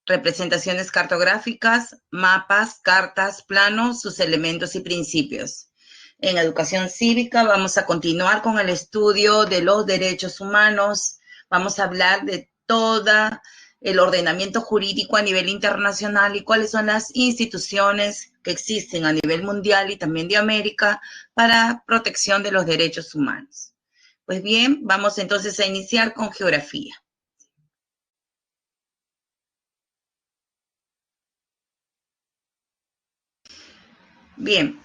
representaciones cartográficas, mapas, cartas, planos, sus elementos y principios. En educación cívica vamos a continuar con el estudio de los derechos humanos. Vamos a hablar de todo el ordenamiento jurídico a nivel internacional y cuáles son las instituciones que existen a nivel mundial y también de América para protección de los derechos humanos. Pues bien, vamos entonces a iniciar con geografía. Bien,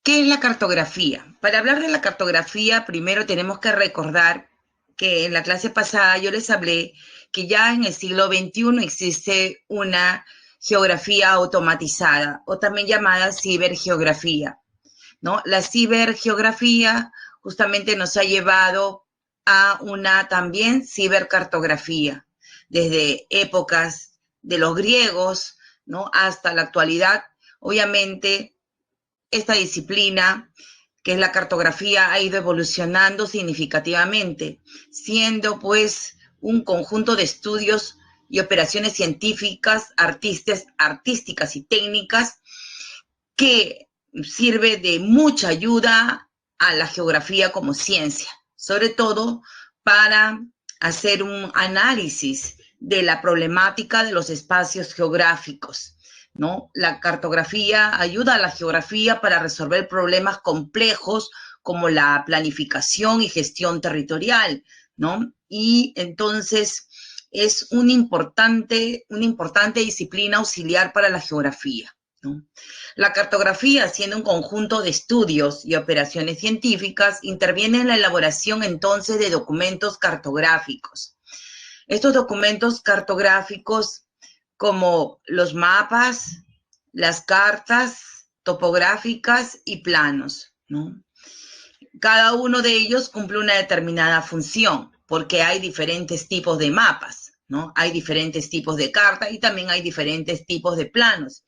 ¿qué es la cartografía? Para hablar de la cartografía, primero tenemos que recordar que en la clase pasada yo les hablé que ya en el siglo XXI existe una geografía automatizada o también llamada cibergeografía, ¿no? La cibergeografía justamente nos ha llevado a una también cibercartografía, desde épocas de los griegos, ¿no? Hasta la actualidad. Obviamente, esta disciplina, que es la cartografía, ha ido evolucionando significativamente, siendo pues un conjunto de estudios y operaciones científicas, artísticas y técnicas que sirve de mucha ayuda a la geografía como ciencia, sobre todo para hacer un análisis de la problemática de los espacios geográficos, ¿no? La cartografía ayuda a la geografía para resolver problemas complejos como la planificación y gestión territorial, ¿no? Y entonces es una importante disciplina auxiliar para la geografía, ¿no? La cartografía, siendo un conjunto de estudios y operaciones científicas, interviene en la elaboración entonces de documentos cartográficos. Estos documentos cartográficos, como los mapas, las cartas topográficas y planos, ¿no? Cada uno de ellos cumple una determinada función, porque hay diferentes tipos de mapas, ¿no? Hay diferentes tipos de cartas y también hay diferentes tipos de planos.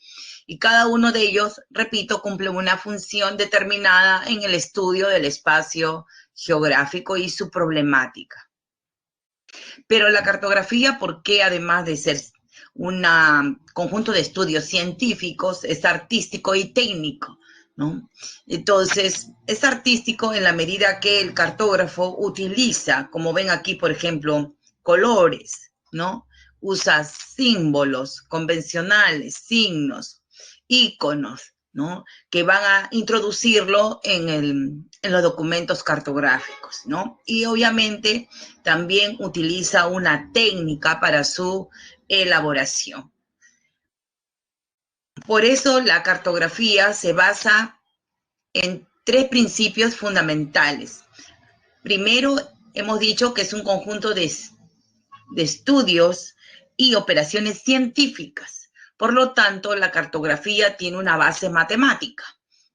Y cada uno de ellos, repito, cumple una función determinada en el estudio del espacio geográfico y su problemática. Pero la cartografía, ¿por qué además de ser un conjunto de estudios científicos, es artístico y técnico, ¿no? Entonces, es artístico en la medida que el cartógrafo utiliza, como ven aquí, por ejemplo, colores, ¿no? Usa símbolos convencionales, signos, íconos, ¿no? Que van a introducirlo en los documentos cartográficos, ¿no? Y obviamente también utiliza una técnica para su elaboración. Por eso la cartografía se basa en 3 principios fundamentales. Primero, hemos dicho que es un conjunto de estudios y operaciones científicas. Por lo tanto, la cartografía tiene una base matemática,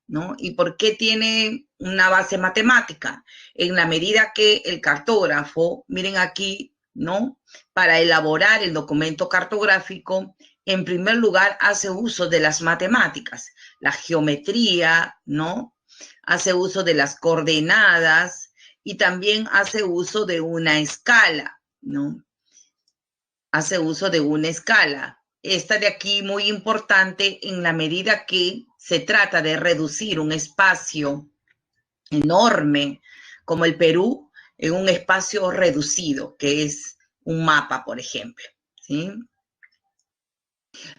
¿no? ¿Y por qué tiene una base matemática? En la medida que el cartógrafo, miren aquí, ¿no? Para elaborar el documento cartográfico, en primer lugar hace uso de las matemáticas, la geometría, ¿no? Hace uso de las coordenadas y también hace uso de una escala, ¿no? Hace uso de una escala. Esta de aquí muy importante en la medida que se trata de reducir un espacio enorme como el Perú en un espacio reducido, que es un mapa, por ejemplo, ¿sí?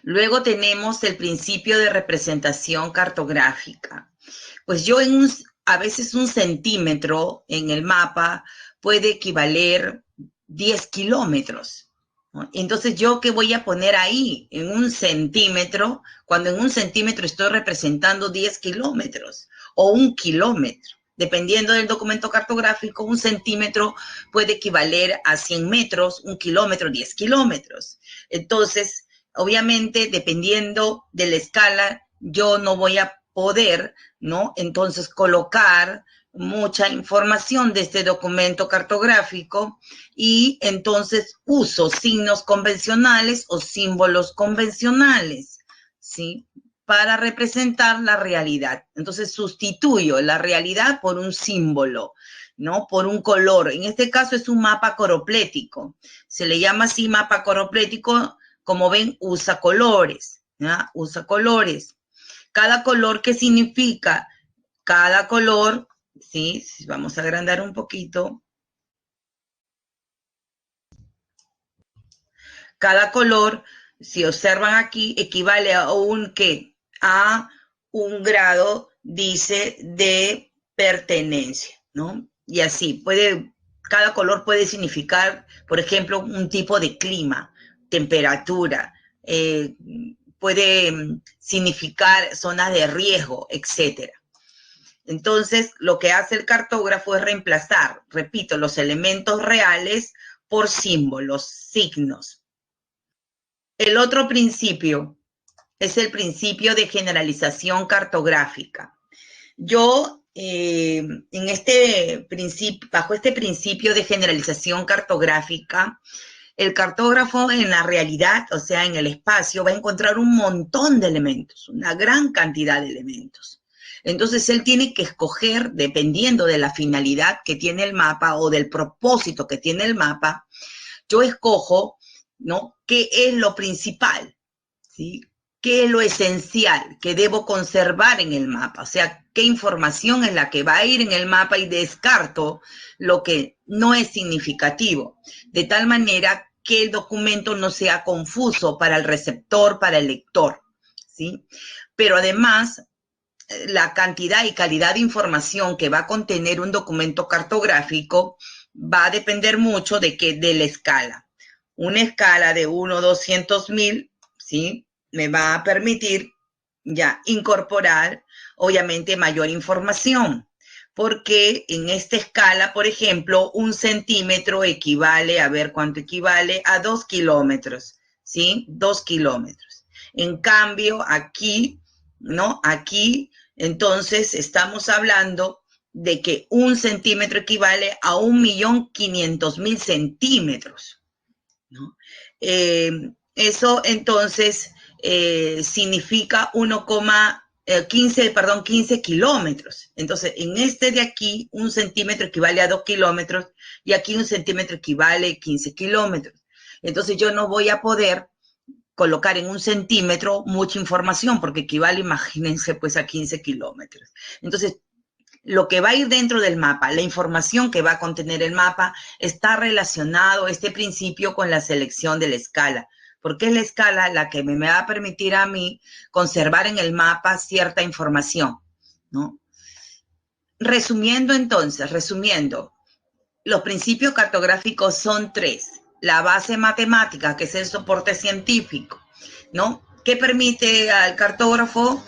Luego tenemos el principio de representación cartográfica. Pues yo a veces un centímetro en el mapa puede equivaler 10 kilómetros. ¿No? Entonces, ¿yo qué voy a poner ahí en un centímetro cuando en un centímetro estoy representando 10 kilómetros o 1 kilómetro? Dependiendo del documento cartográfico, un centímetro puede equivaler a 100 metros, 1 kilómetro, 10 kilómetros. Entonces, obviamente, dependiendo de la escala, yo no voy a poder, ¿no? Entonces, colocar mucha información de este documento cartográfico y entonces uso signos convencionales o símbolos convencionales, ¿sí? Para representar la realidad. Entonces, sustituyo la realidad por un símbolo, ¿no? Por un color. En este caso es un mapa coroplético. Se le llama así mapa coroplético como ven, usa colores, ¿ya? Usa colores. Cada color, ¿qué significa? Cada color, ¿sí? Vamos a agrandar un poquito. Cada color, si observan aquí, equivale a un ¿qué? A un grado, dice, de pertenencia, ¿no? Y así, cada color puede significar, por ejemplo, un tipo de clima, temperatura, puede significar zonas de riesgo, etcétera. Entonces, lo que hace el cartógrafo es reemplazar, repito, los elementos reales por símbolos, signos. El otro principio es el principio de generalización cartográfica. Yo, bajo este principio de generalización cartográfica, el cartógrafo en la realidad, o sea, en el espacio, va a encontrar un montón de elementos, una gran cantidad de elementos. Entonces, él tiene que escoger, dependiendo de la finalidad que tiene el mapa o del propósito que tiene el mapa, yo escojo, ¿no?, qué es lo principal, ¿sí? ¿Qué es lo esencial que debo conservar en el mapa? O sea, qué información es la que va a ir en el mapa y descarto lo que no es significativo, de tal manera que el documento no sea confuso para el receptor, para el lector, ¿sí? Pero además, la cantidad y calidad de información que va a contener un documento cartográfico va a depender mucho de la escala. Una escala de 1/200.000, ¿sí?, me va a permitir ya incorporar, obviamente, mayor información, porque en esta escala, por ejemplo, 1 centímetro equivale, a ver cuánto equivale, a 2 kilómetros, ¿sí? 2 kilómetros. En cambio, aquí, ¿no? Aquí, entonces, estamos hablando de que 1 centímetro equivale a 1.500.000 centímetros, ¿no? Eso, entonces, significa 15 kilómetros. Entonces, en este de aquí, 1 centímetro equivale a 2 kilómetros y aquí 1 centímetro equivale a 15 kilómetros. Entonces, yo no voy a poder colocar en 1 centímetro mucha información porque equivale, imagínense, pues a 15 kilómetros. Entonces, lo que va a ir dentro del mapa, la información que va a contener el mapa, está relacionado este principio con la selección de la escala, porque es la escala la que me va a permitir a mí conservar en el mapa cierta información, ¿no? Resumiendo, los principios cartográficos son 3. La base matemática, que es el soporte científico, ¿no?, que permite al cartógrafo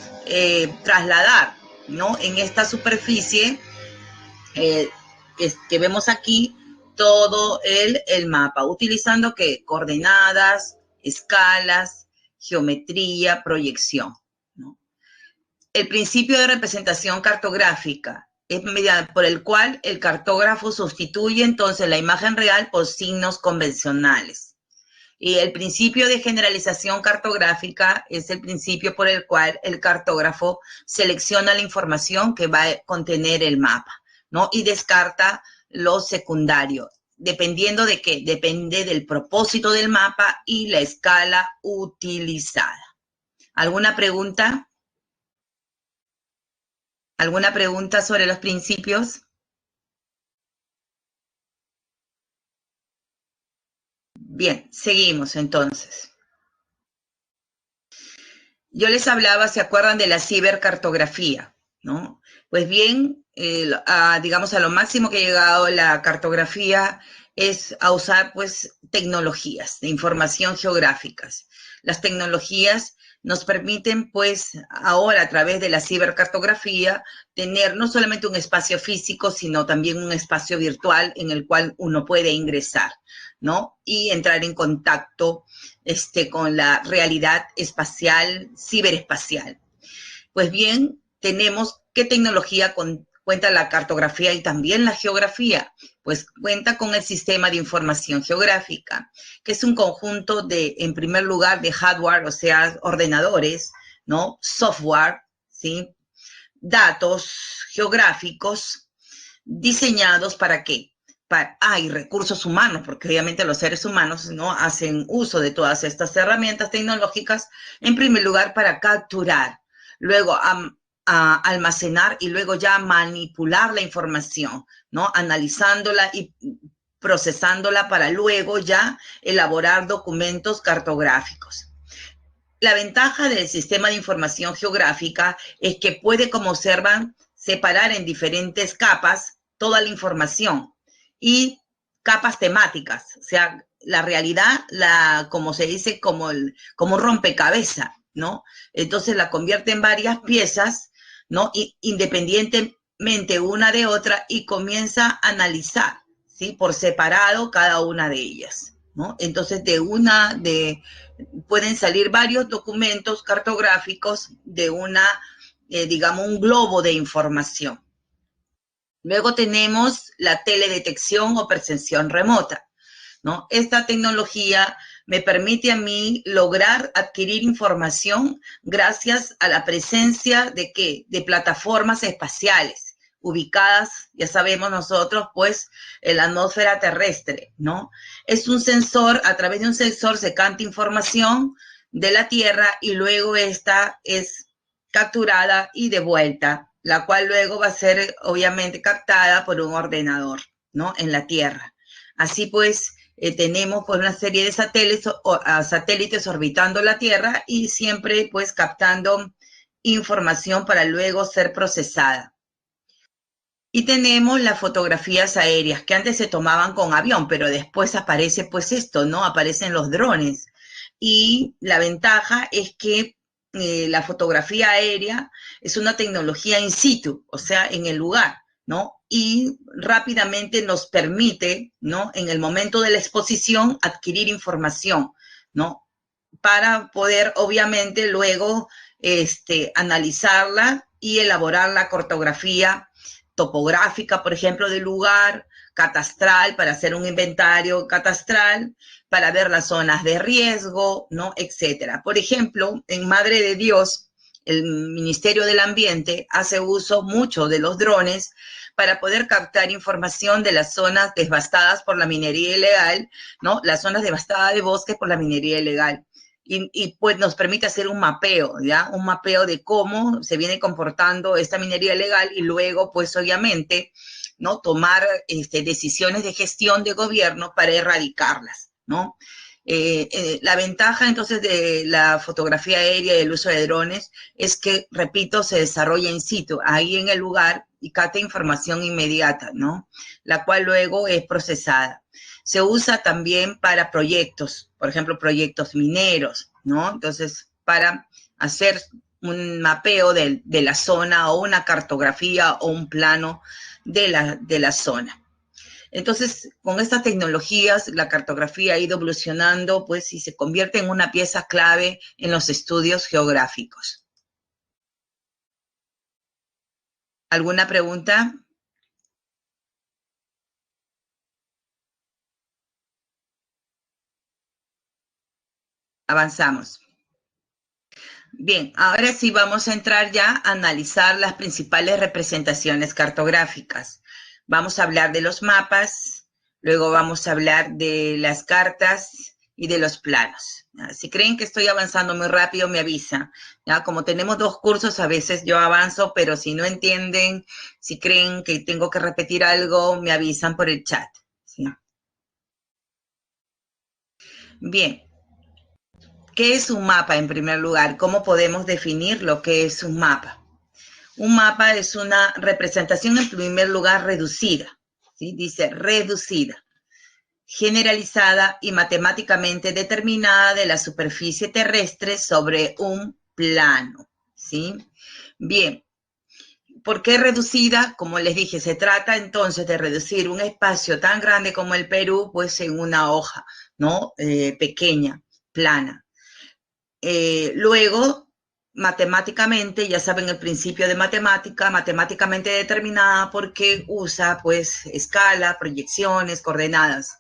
trasladar, ¿no?, en esta superficie que vemos aquí todo el mapa, utilizando ¿qué? Coordenadas, escalas, geometría, proyección, ¿no? El principio de representación cartográfica es por el cual el cartógrafo sustituye entonces la imagen real por signos convencionales. Y el principio de generalización cartográfica es el principio por el cual el cartógrafo selecciona la información que va a contener el mapa, ¿no?, y descarta lo secundario. ¿Dependiendo de qué? Depende del propósito del mapa y la escala utilizada. ¿Alguna pregunta? ¿Alguna pregunta sobre los principios? Bien, seguimos entonces. Yo les hablaba, ¿se acuerdan de la cibercartografía, no? Pues bien, digamos, a lo máximo que ha llegado la cartografía es a usar, pues, tecnologías de información geográficas. Las tecnologías nos permiten, pues, ahora a través de la cibercartografía, tener no solamente un espacio físico, sino también un espacio virtual en el cual uno puede ingresar, ¿no?, y entrar en contacto con la realidad espacial, ciberespacial. Pues bien, tenemos qué tecnología cuenta la cartografía y también la geografía. Pues cuenta con el sistema de información geográfica, que es un conjunto de, en primer lugar, de hardware, o sea, ordenadores, ¿no?, software, ¿sí?, datos geográficos diseñados ¿para qué? y recursos humanos, porque obviamente los seres humanos no hacen uso de todas estas herramientas tecnológicas, en primer lugar para capturar, luego a almacenar y luego ya manipular la información, ¿no? Analizándola y procesándola para luego ya elaborar documentos cartográficos. La ventaja del sistema de información geográfica es que puede, como observan, separar en diferentes capas toda la información y capas temáticas, o sea, la realidad, como se dice, como rompecabezas, ¿no? Entonces la convierte en varias piezas, ¿no? Independientemente una de otra y comienza a analizar, ¿sí? Por separado cada una de ellas, ¿no? Entonces pueden salir varios documentos cartográficos de digamos, un globo de información. Luego tenemos la teledetección o percepción remota, ¿no? Esta tecnología me permite a mí lograr adquirir información gracias a la presencia de plataformas espaciales ubicadas, ya sabemos nosotros, pues, en la atmósfera terrestre, ¿no? Es un sensor, a través de un sensor se capta información de la Tierra y luego esta es capturada y devuelta, la cual luego va a ser obviamente captada por un ordenador, ¿no? En la Tierra. Así pues, tenemos pues una serie de satélites orbitando la Tierra y siempre pues captando información para luego ser procesada. Y tenemos las fotografías aéreas que antes se tomaban con avión, pero después aparece pues esto, ¿no? Aparecen los drones. Y la ventaja es que la fotografía aérea es una tecnología in situ, o sea, en el lugar, ¿no? Y rápidamente nos permite, ¿no? En el momento de la exposición, adquirir información, ¿no? Para poder, obviamente, luego analizarla y elaborar la cartografía topográfica, por ejemplo, del lugar, catastral, para hacer un inventario catastral, para ver las zonas de riesgo, ¿no? Etcétera. Por ejemplo, en Madre de Dios, el Ministerio del Ambiente hace uso mucho de los drones para poder captar información de las zonas devastadas por la minería ilegal, ¿no? Las zonas devastadas de bosques por la minería ilegal. Y pues nos permite hacer un mapeo, ¿ya? Un mapeo de cómo se viene comportando esta minería ilegal y luego, pues obviamente, ¿no? Tomar decisiones de gestión de gobierno para erradicarlas, ¿no? La ventaja entonces de la fotografía aérea y el uso de drones es que, repito, se desarrolla in situ, ahí en el lugar y capta información inmediata, ¿no? La cual luego es procesada. Se usa también para proyectos, por ejemplo, proyectos mineros, ¿no? Entonces, para hacer un mapeo de la zona o una cartografía o un plano de la zona. Entonces, con estas tecnologías, la cartografía ha ido evolucionando, pues, y se convierte en una pieza clave en los estudios geográficos. ¿Alguna pregunta? Avanzamos. Bien, ahora sí vamos a entrar ya a analizar las principales representaciones cartográficas. Vamos a hablar de los mapas, luego vamos a hablar de las cartas y de los planos. Si creen que estoy avanzando muy rápido, me avisa. ¿Ya? Como tenemos 2 cursos, a veces yo avanzo, pero si no entienden, si creen que tengo que repetir algo, me avisan por el chat. ¿Sí? Bien. ¿Qué es un mapa en primer lugar? ¿Cómo podemos definir lo que es un mapa? Un mapa es una representación en primer lugar reducida, ¿sí? Dice reducida, generalizada y matemáticamente determinada de la superficie terrestre sobre un plano, ¿sí? Bien, ¿por qué reducida? Como les dije, se trata entonces de reducir un espacio tan grande como el Perú, pues en una hoja, ¿no? Pequeña, plana. Luego, matemáticamente, ya saben el principio de matemática, matemáticamente determinada porque usa pues escala, proyecciones, coordenadas.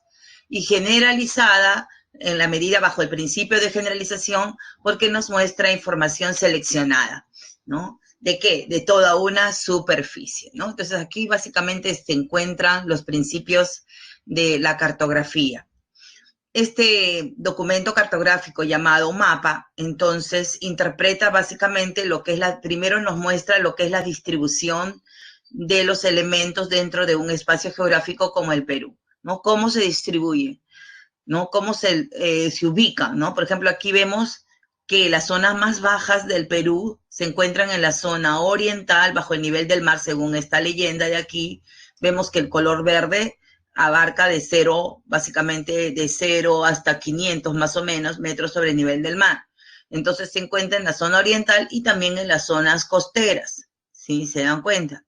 Y generalizada en la medida bajo el principio de generalización porque nos muestra información seleccionada, ¿no? ¿de qué? De toda una superficie, ¿no? Entonces aquí básicamente se encuentran los principios de la cartografía. Este documento cartográfico llamado mapa, entonces interpreta básicamente lo que es primero nos muestra lo que es la distribución de los elementos dentro de un espacio geográfico como el Perú, ¿no? Cómo se distribuye, ¿no? Cómo se ubican, ¿no? Por ejemplo, aquí vemos que las zonas más bajas del Perú se encuentran en la zona oriental, bajo el nivel del mar, según esta leyenda de aquí. Vemos que el color verde abarca de 0, básicamente de 0 hasta 500 más o menos metros sobre el nivel del mar. Entonces se encuentra en la zona oriental y también en las zonas costeras, ¿sí? ¿Se dan cuenta?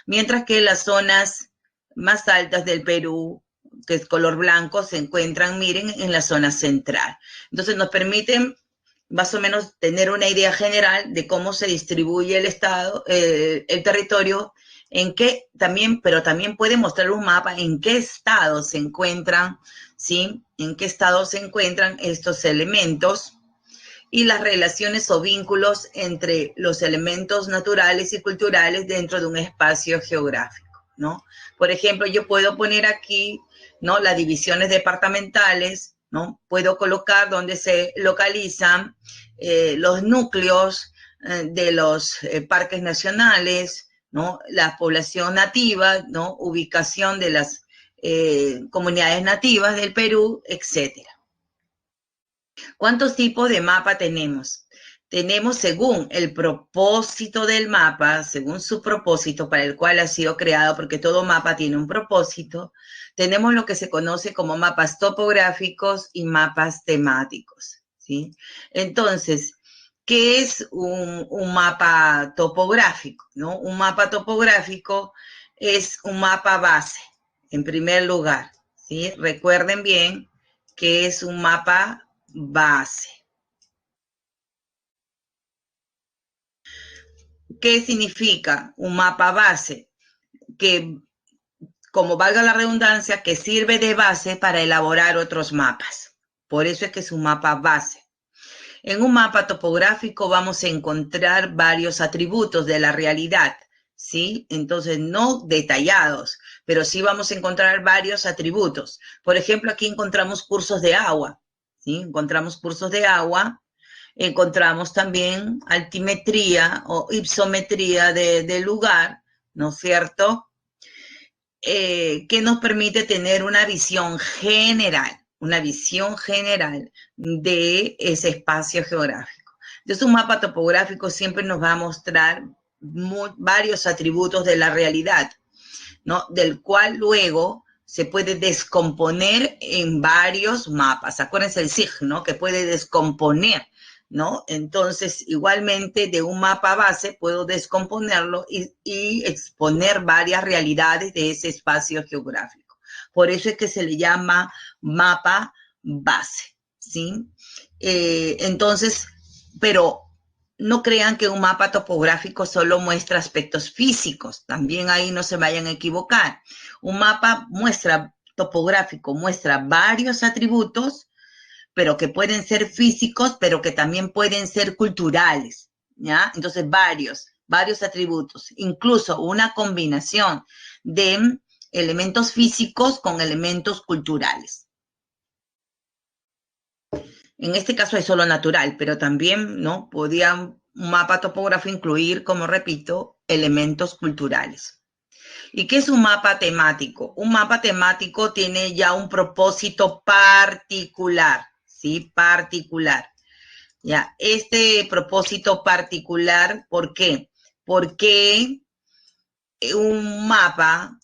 Mientras que las zonas más altas del Perú, que es color blanco, se encuentran, miren, en la zona central. Entonces nos permiten más o menos tener una idea general de cómo se distribuye el estado, el territorio, en qué también, pero también puede mostrar un mapa en qué estado se encuentran, ¿sí? En qué estado se encuentran estos elementos y las relaciones o vínculos entre los elementos naturales y culturales dentro de un espacio geográfico, ¿no? Por ejemplo, yo puedo poner aquí, ¿no? Las divisiones departamentales, ¿no? Puedo colocar donde se localizan los núcleos de los parques nacionales, ¿no? La población nativa, ¿no? Ubicación de las comunidades nativas del Perú, etcétera. ¿Cuántos tipos de mapa tenemos? Tenemos según el propósito del mapa, según su propósito para el cual ha sido creado, porque todo mapa tiene un propósito, tenemos lo que se conoce como mapas topográficos y mapas temáticos, ¿sí? Entonces, ¿qué es un mapa topográfico, no? Un mapa topográfico es un mapa base, en primer lugar, ¿sí? Recuerden bien que es un mapa base. ¿Qué significa un mapa base? Que, como valga la redundancia, que sirve de base para elaborar otros mapas. Por eso es que es un mapa base. En un mapa topográfico vamos a encontrar varios atributos de la realidad, ¿sí? Entonces, no detallados, pero sí vamos a encontrar varios atributos. Por ejemplo, aquí encontramos cursos de agua, ¿sí? Encontramos cursos de agua. Encontramos también altimetría o ipsometría del lugar, ¿no es cierto? Que nos permite tener una visión general de ese espacio geográfico. Entonces, un mapa topográfico siempre nos va a mostrar varios atributos de la realidad, ¿no? Del cual luego se puede descomponer en varios mapas. Acuérdense el SIG, ¿no? Que puede descomponer, ¿no? Entonces, igualmente de un mapa base puedo descomponerlo y exponer varias realidades de ese espacio geográfico. Por eso es que se le llama mapa base, ¿sí? Entonces, pero no crean que un mapa topográfico solo muestra aspectos físicos, también ahí no se vayan a equivocar. Un mapa topográfico muestra varios atributos, pero que pueden ser físicos, pero que también pueden ser culturales, ¿ya? Entonces, varios atributos, incluso una combinación de elementos físicos con elementos culturales. En este caso es solo natural, pero también, ¿no? Podía un mapa topográfico incluir, como repito, elementos culturales. ¿Y qué es un mapa temático? Un mapa temático tiene ya un propósito particular, ¿sí? Particular. Ya, este propósito particular, ¿por qué? Porque un mapa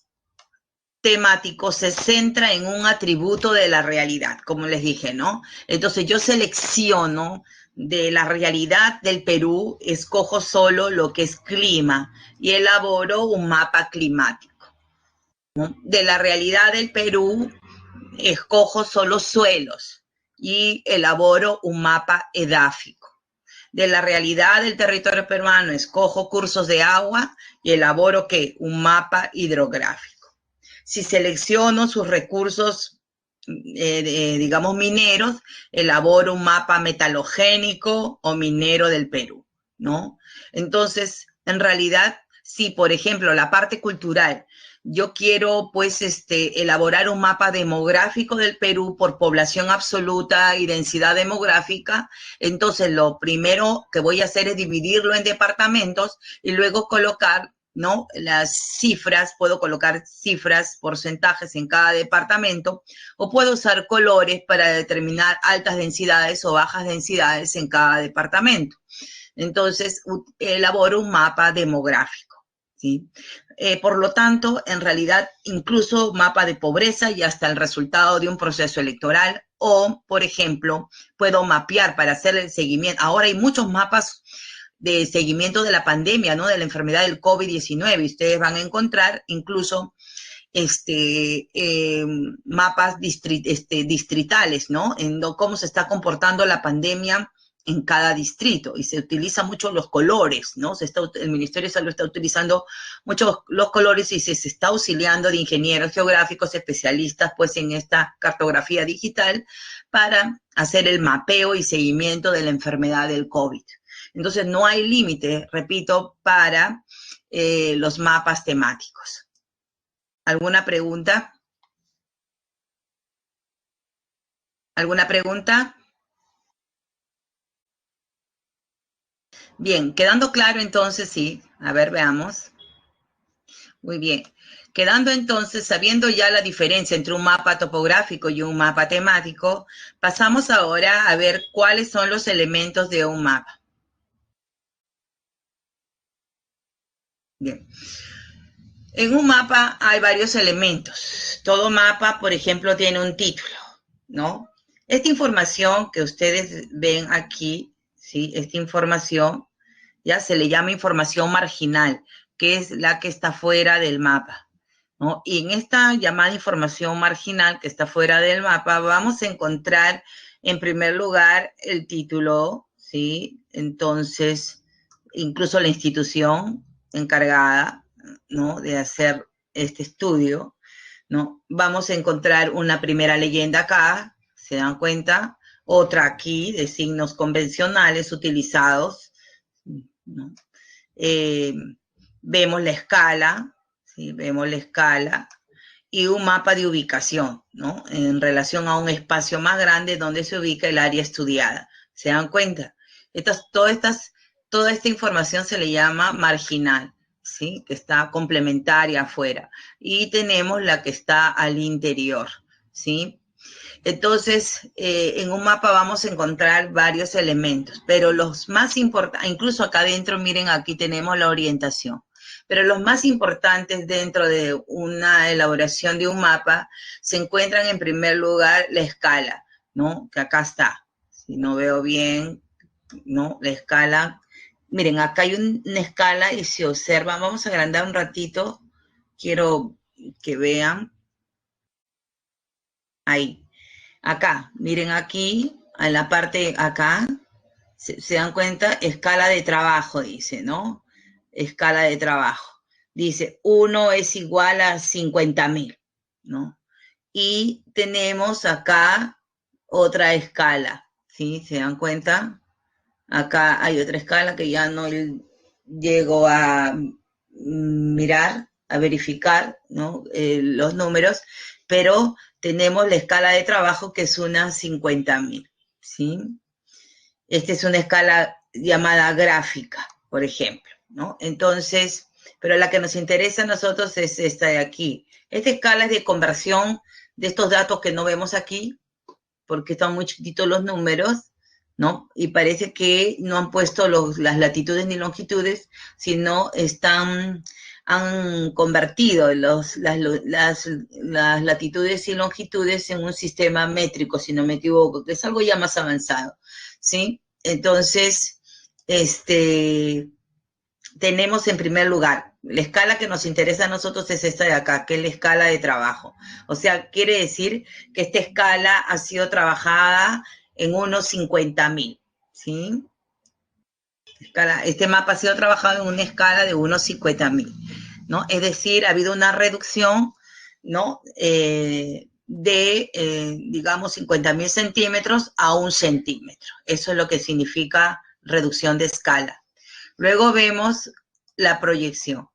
temático se centra en un atributo de la realidad, como les dije, ¿no? Entonces yo selecciono de la realidad del Perú, escojo solo lo que es clima y elaboro un mapa climático, ¿no? De la realidad del Perú, escojo solo suelos y elaboro un mapa edáfico. De la realidad del territorio peruano, escojo cursos de agua y elaboro, ¿qué? Un mapa hidrográfico. Si selecciono sus recursos, digamos, mineros, elaboro un mapa metalogénico o minero del Perú, ¿no? Entonces, En realidad, si, por ejemplo, la parte cultural, yo quiero, pues, elaborar un mapa demográfico del Perú por población absoluta y densidad demográfica, entonces lo primero que voy a hacer es dividirlo en departamentos y luego colocar, ¿no?, las cifras, puedo colocar cifras, porcentajes en cada departamento, o puedo usar colores para determinar altas densidades o bajas densidades en cada departamento. Entonces, elaboro un mapa demográfico, ¿sí? Por lo tanto, en realidad, incluso mapa de pobreza y hasta el resultado de un proceso electoral, o, por ejemplo, puedo mapear para hacer el seguimiento. Ahora hay muchos mapas de seguimiento de la pandemia, ¿no?, de la enfermedad del COVID-19. Ustedes van a encontrar incluso mapas distritales, ¿no?, en cómo se está comportando la pandemia en cada distrito, y se utilizan mucho los colores, ¿no? El Ministerio de Salud está utilizando mucho los colores y se está auxiliando de ingenieros geográficos especialistas, pues, en esta cartografía digital para hacer el mapeo y seguimiento de la enfermedad del COVID. Entonces, no hay límite, repito, para los mapas temáticos. ¿Alguna pregunta? ¿Alguna pregunta? Bien, quedando claro entonces, sí. A ver, veamos. Muy bien. Quedando entonces, sabiendo ya la diferencia entre un mapa topográfico y un mapa temático, pasamos ahora a ver cuáles son los elementos de un mapa. Bien. En un mapa hay varios elementos. Todo mapa, por ejemplo, tiene un título, ¿no? Esta información que ustedes ven aquí, ¿sí?, esta información ya se le llama información marginal, que es la que está fuera del mapa, ¿no? Y en esta llamada información marginal que está fuera del mapa, vamos a encontrar en primer lugar el título, ¿sí? Entonces, incluso la institución encargada, ¿no?, de hacer este estudio, ¿no? Vamos a encontrar una primera leyenda acá, ¿se dan cuenta? Otra aquí de signos convencionales utilizados, ¿no? Vemos la escala, ¿sí? Vemos la escala y un mapa de ubicación, ¿no?, en relación a un espacio más grande donde se ubica el área estudiada. ¿Se dan cuenta? Toda esta información se le llama marginal, ¿sí?, que está complementaria afuera. Y tenemos la que está al interior, ¿sí? Entonces, en un mapa vamos a encontrar varios elementos, pero los más importantes, incluso acá adentro, miren, aquí tenemos la orientación, pero los más importantes dentro de una elaboración de un mapa se encuentran en primer lugar la escala, ¿no?, que acá está. Si no veo bien, ¿no?, la escala. Miren, acá hay una escala y se observa, vamos a agrandar un ratito, quiero que vean, ahí. Acá, miren aquí, en la parte acá, se dan cuenta, escala de trabajo, dice, ¿no? Escala de trabajo. Dice, 1 es igual a 50.000, ¿no? Y tenemos acá otra escala, ¿sí? ¿Se dan cuenta? Acá hay otra escala que ya no llego a mirar, a verificar, ¿no?, los números, pero tenemos la escala de trabajo que es una 50.000, ¿sí? Esta es una escala llamada gráfica, por ejemplo, ¿no? Entonces, pero la que nos interesa a nosotros es esta de aquí. Esta escala es de conversión de estos datos que no vemos aquí, porque están muy chiquitos los números, ¿no? Y parece que no han puesto las latitudes ni longitudes, sino han convertido las latitudes y longitudes en un sistema métrico, si no me equivoco, que es algo ya más avanzado, ¿sí? Entonces, tenemos en primer lugar, la escala que nos interesa a nosotros es esta de acá, que es la escala de trabajo. O sea, quiere decir que esta escala ha sido trabajada en unos 50.000, ¿sí? Este mapa ha sido trabajado en una escala de unos 50.000, ¿no? Es decir, ha habido una reducción, ¿no?, digamos, 50.000 centímetros a 1 centímetro. Eso es lo que significa reducción de escala. Luego vemos la proyección.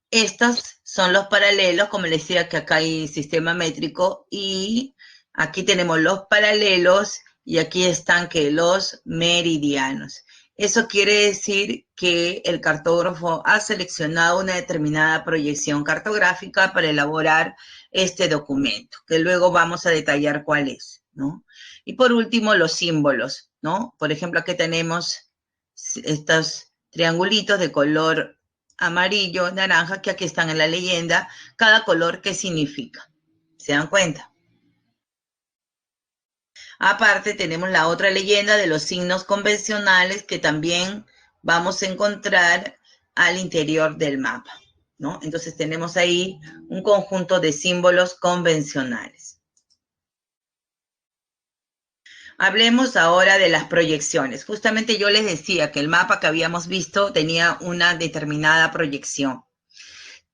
Estos son los paralelos, como les decía que acá hay sistema métrico y aquí tenemos los paralelos y aquí están que los meridianos. Eso quiere decir que el cartógrafo ha seleccionado una determinada proyección cartográfica para elaborar este documento, que luego vamos a detallar cuál es, ¿no? Y por último, los símbolos, ¿no? Por ejemplo, aquí tenemos estos triangulitos de color amarillo, naranja, que aquí están en la leyenda, cada color qué significa. ¿Se dan cuenta? Aparte tenemos la otra leyenda de los signos convencionales que también vamos a encontrar al interior del mapa, ¿no? Entonces tenemos ahí un conjunto de símbolos convencionales. Hablemos ahora de las proyecciones. Justamente yo les decía que el mapa que habíamos visto tenía una determinada proyección.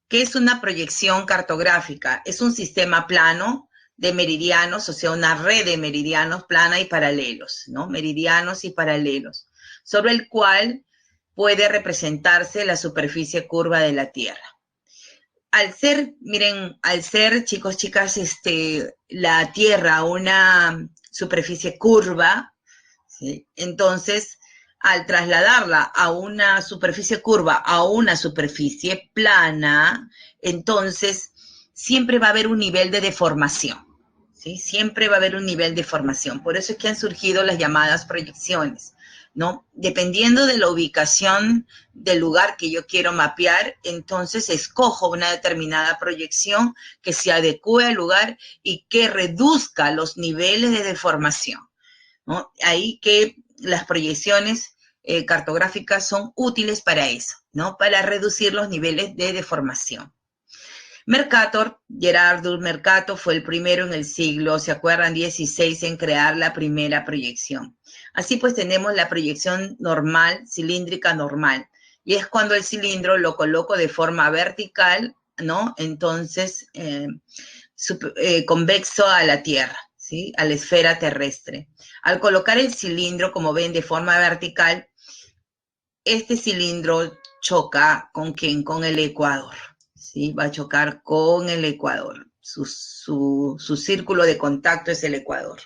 ¿Qué es una proyección cartográfica? Es un sistema plano de meridianos, o sea, una red de meridianos plana y paralelos, ¿no? Meridianos y paralelos, sobre el cual puede representarse la superficie curva de la Tierra. Al ser, miren, al ser, chicos, chicas, la Tierra una superficie curva, ¿sí? Entonces, al trasladarla a una superficie curva, a una superficie plana, entonces siempre va a haber un nivel de deformación, ¿sí? Siempre va a haber un nivel de deformación. Por eso es que han surgido las llamadas proyecciones, ¿no? Dependiendo de la ubicación del lugar que yo quiero mapear, entonces escojo una determinada proyección que se adecue al lugar y que reduzca los niveles de deformación, ¿no? Ahí que las proyecciones cartográficas son útiles para eso, ¿no? Para reducir los niveles de deformación. Mercator, Gerardus Mercator, fue el primero en el siglo, ¿se acuerdan? 16 en crear la primera proyección. Así pues tenemos la proyección normal, cilíndrica normal, y es cuando el cilindro lo coloco de forma vertical, ¿no? Entonces, convexo a la Tierra, ¿sí? A la esfera terrestre. Al colocar el cilindro, como ven, de forma vertical, este cilindro choca ¿con quién? Con el ecuador, ¿sí? Va a chocar con el ecuador. Su círculo de contacto es el ecuador.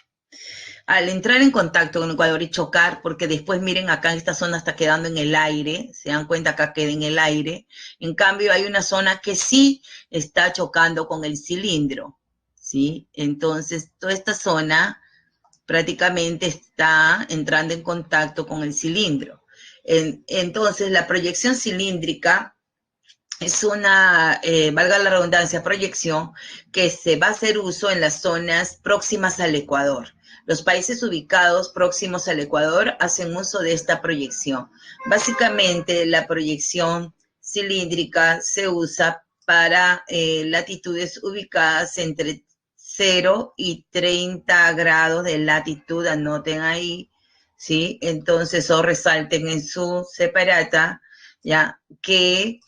Al entrar en contacto con el ecuador y chocar, porque después miren acá en esta zona está quedando en el aire, se dan cuenta acá queda en el aire, en cambio hay una zona que sí está chocando con el cilindro, ¿sí? Entonces toda esta zona prácticamente está entrando en contacto con el cilindro. Entonces la proyección cilíndrica es una, valga la redundancia, proyección que se va a hacer uso en las zonas próximas al Ecuador. Los países ubicados próximos al Ecuador hacen uso de esta proyección. Básicamente, la proyección cilíndrica se usa para latitudes ubicadas entre 0 y 30 grados de latitud, anoten ahí, ¿sí? Entonces, o resalten en su separata, ya, que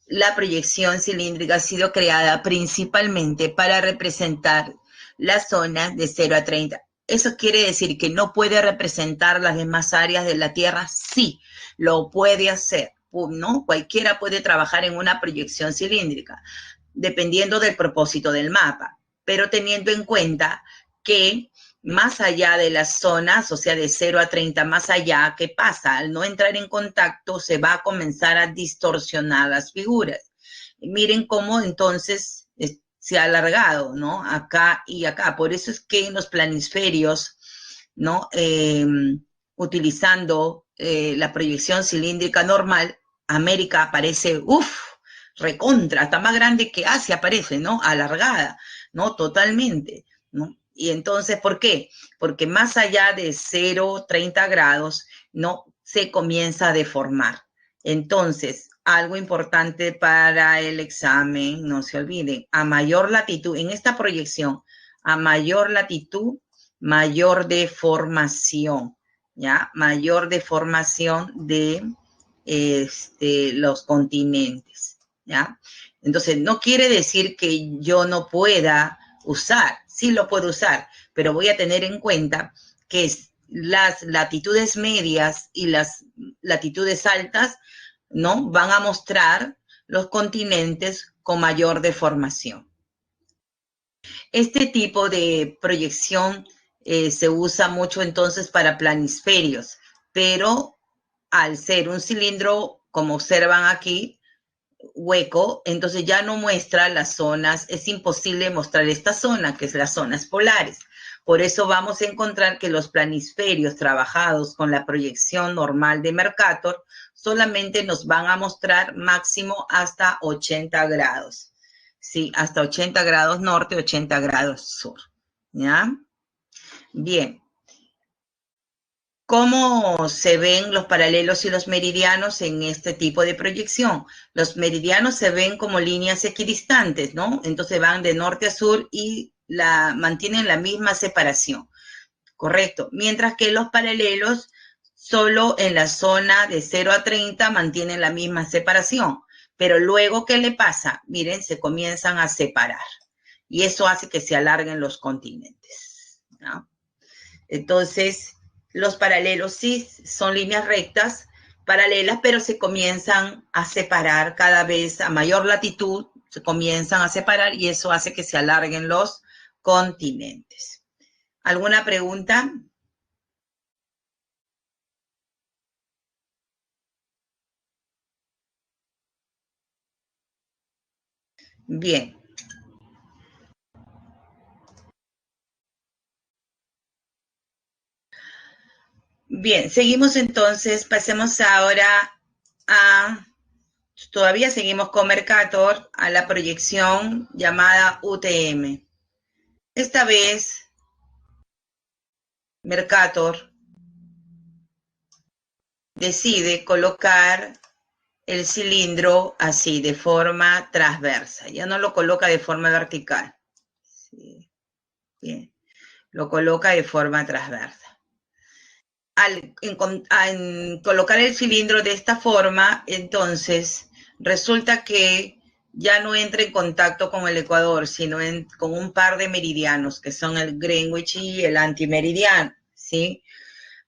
la proyección cilíndrica ha sido creada principalmente para representar las zonas de 0 a 30. ¿Eso quiere decir que no puede representar las demás áreas de la Tierra? Sí, lo puede hacer, ¿no? Cualquiera puede trabajar en una proyección cilíndrica, dependiendo del propósito del mapa, pero teniendo en cuenta que más allá de las zonas, o sea, de 0 a 30, más allá, ¿qué pasa? Al no entrar en contacto, se va a comenzar a distorsionar las figuras. Y miren cómo entonces se ha alargado, ¿no? Acá y acá. Por eso es que en los planisferios, ¿no? Utilizando la proyección cilíndrica normal, América aparece, recontra, hasta más grande que Asia parece, ¿no? Alargada, ¿no? Totalmente, ¿no? Y entonces, ¿por qué? Porque más allá de 0, 30 grados, no se comienza a deformar. Entonces, algo importante para el examen, no se olviden, a mayor latitud, en esta proyección, a mayor latitud, mayor deformación, ¿ya? Mayor deformación de los continentes, ¿ya? Entonces, no quiere decir que yo no pueda usar, sí lo puedo usar, pero voy a tener en cuenta que las latitudes medias y las latitudes altas ¿no? Van a mostrar los continentes con mayor deformación. Este tipo de proyección se usa mucho entonces para planisferios, pero al ser un cilindro, como observan aquí, hueco, entonces ya no muestra las zonas, es imposible mostrar esta zona, que es las zonas polares. Por eso vamos a encontrar que los planisferios trabajados con la proyección normal de Mercator solamente nos van a mostrar máximo hasta 80 grados. Sí, hasta 80 grados norte, 80 grados sur. ¿Ya? Bien. ¿Cómo se ven los paralelos y los meridianos en este tipo de proyección? Los meridianos se ven como líneas equidistantes, ¿no? Entonces van de norte a sur y mantienen la misma separación, correcto. Mientras que los paralelos solo en la zona de 0 a 30 mantienen la misma separación. Pero luego, ¿qué le pasa? Miren, se comienzan a separar. Y eso hace que se alarguen los continentes, ¿no? Entonces, los paralelos sí son líneas rectas, paralelas, pero se comienzan a separar cada vez a mayor latitud, se comienzan a separar y eso hace que se alarguen los continentes. ¿Alguna pregunta? Bien. Bien, seguimos entonces, pasemos ahora a, todavía seguimos con Mercator, a la proyección llamada UTM. Esta vez, Mercator decide colocar el cilindro así, de forma transversa. Ya no lo coloca de forma vertical. Sí, bien. Lo coloca de forma transversa. Al colocar el cilindro de esta forma, entonces, resulta que ya no entra en contacto con el ecuador, sino con un par de meridianos, que son el Greenwich y el antimeridiano, ¿sí?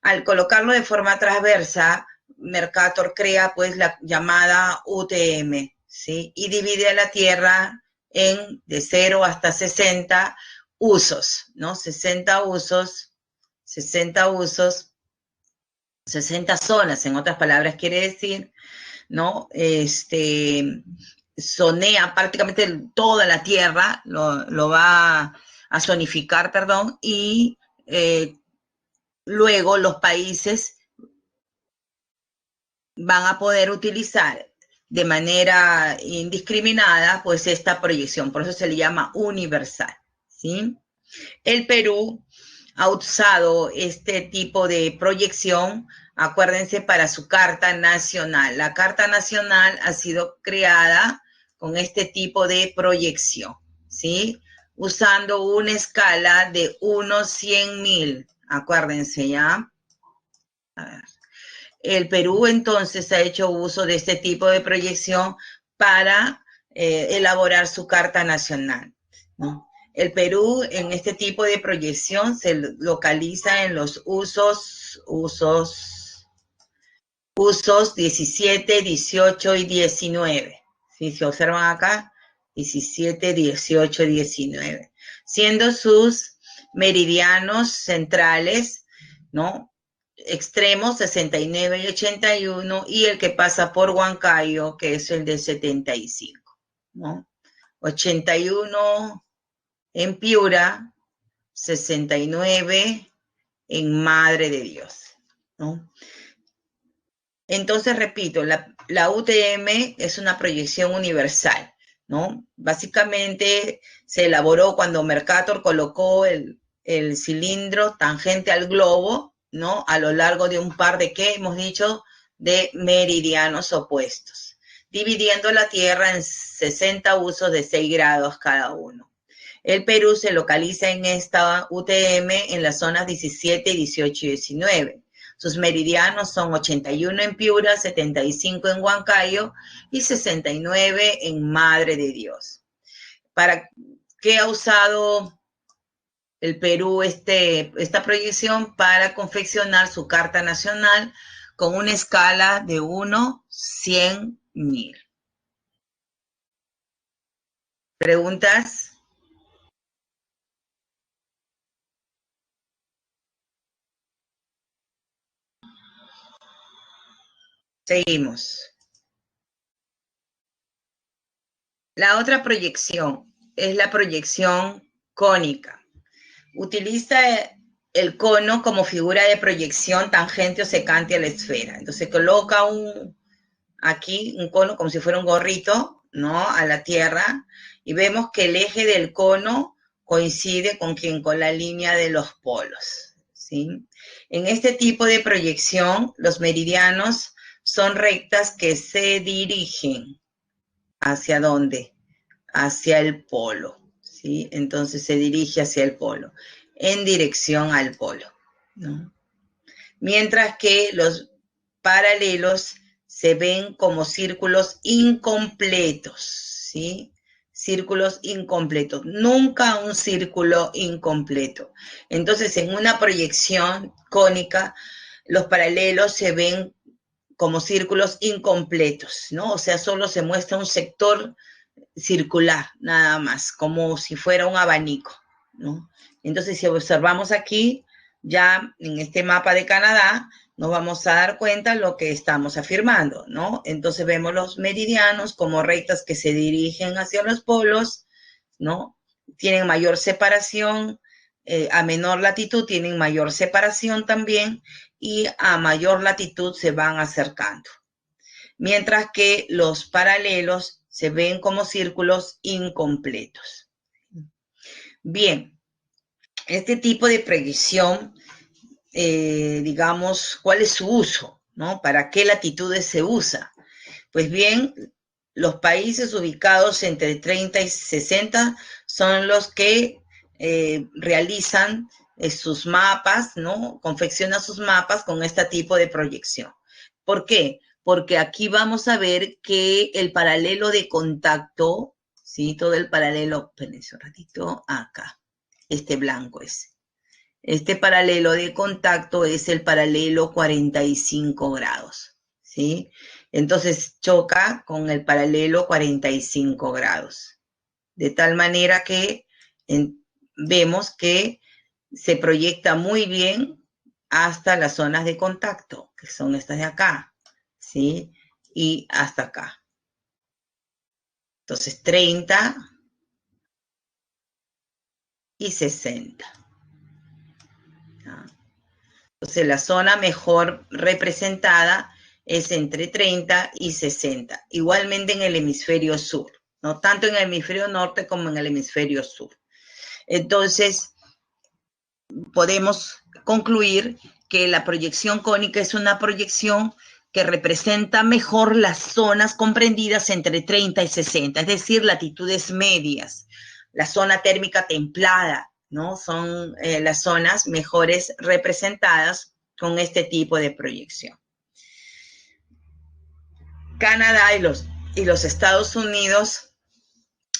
Al colocarlo de forma transversa, Mercator crea pues la llamada UTM, ¿sí? Y divide a la Tierra en de 0 hasta 60 usos, ¿no? 60 usos, 60 usos, 60 zonas, en otras palabras quiere decir, ¿no? Zonea prácticamente toda la Tierra, lo va a zonificar, perdón, y luego los países van a poder utilizar de manera indiscriminada pues esta proyección, por eso se le llama universal, ¿sí? El Perú ha usado este tipo de proyección, acuérdense, para su Carta Nacional. La Carta Nacional ha sido creada con este tipo de proyección, ¿sí? Usando una escala de 1/100.000, acuérdense, ¿ya? A ver. El Perú entonces ha hecho uso de este tipo de proyección para elaborar su Carta Nacional, ¿no? El Perú en este tipo de proyección se localiza en los usos 17, 18 y 19. Si se observan acá, 17, 18, 19. Siendo sus meridianos centrales, ¿no? Extremos 69 y 81 y el que pasa por Huancayo, que es el de 75, ¿no? 81 en Piura, 69 en Madre de Dios, ¿no? Entonces, repito, la UTM es una proyección universal, ¿no? Básicamente se elaboró cuando Mercator colocó el cilindro tangente al globo, ¿no? A lo largo de un par de, ¿qué hemos dicho? De meridianos opuestos, dividiendo la Tierra en 60 usos de 6 grados cada uno. El Perú se localiza en esta UTM en las zonas 17, 18 y 19. Sus meridianos son 81 en Piura, 75 en Huancayo y 69 en Madre de Dios. ¿Para qué ha usado el Perú esta proyección? Para confeccionar su Carta Nacional con una escala de 1, 100.000. ¿Preguntas? Seguimos. La otra proyección es la proyección cónica. Utiliza el cono como figura de proyección tangente o secante a la esfera. Entonces coloca aquí un cono como si fuera un gorrito, ¿no? A la Tierra, y vemos que el eje del cono coincide con la línea de los polos, ¿sí? En este tipo de proyección, los meridianos son rectas que se dirigen ¿hacia dónde? Hacia el polo, ¿sí? Entonces se dirige hacia el polo, en dirección al polo, ¿no? Mientras que los paralelos se ven como círculos incompletos, ¿sí? Círculos incompletos, nunca un círculo incompleto. Entonces, en una proyección cónica, los paralelos se ven como círculos incompletos, ¿no? O sea, solo se muestra un sector circular, nada más, como si fuera un abanico, ¿no? Entonces, si observamos aquí, ya en este mapa de Canadá, nos vamos a dar cuenta de lo que estamos afirmando, ¿no? Entonces vemos los meridianos como rectas que se dirigen hacia los polos, ¿no? Tienen mayor separación, a menor latitud tienen mayor separación también, y a mayor latitud se van acercando. Mientras que los paralelos se ven como círculos incompletos. Bien, este tipo de proyección, digamos, ¿cuál es su uso? ¿No? ¿Para qué latitudes se usa? Pues bien, los países ubicados entre 30 y 60 son los que realizan sus mapas, ¿no? Confeccionan sus mapas con este tipo de proyección. ¿Por qué? Porque aquí vamos a ver que el paralelo de contacto, ¿sí? Todo el paralelo, espérense un ratito, acá, este blanco es. Este paralelo de contacto es el paralelo 45 grados, ¿sí? Entonces choca con el paralelo 45 grados. De tal manera que vemos que se proyecta muy bien hasta las zonas de contacto, que son estas de acá, ¿sí? Y hasta acá. Entonces 30 y 60. ¿Ah? Entonces la zona mejor representada es entre 30 y 60. Igualmente en el hemisferio sur, no tanto en el hemisferio norte como en el hemisferio sur. Entonces, podemos concluir que la proyección cónica es una proyección que representa mejor las zonas comprendidas entre 30 y 60, es decir, latitudes medias. La zona térmica templada, ¿no? Son las zonas mejores representadas con este tipo de proyección. Canadá y los Estados Unidos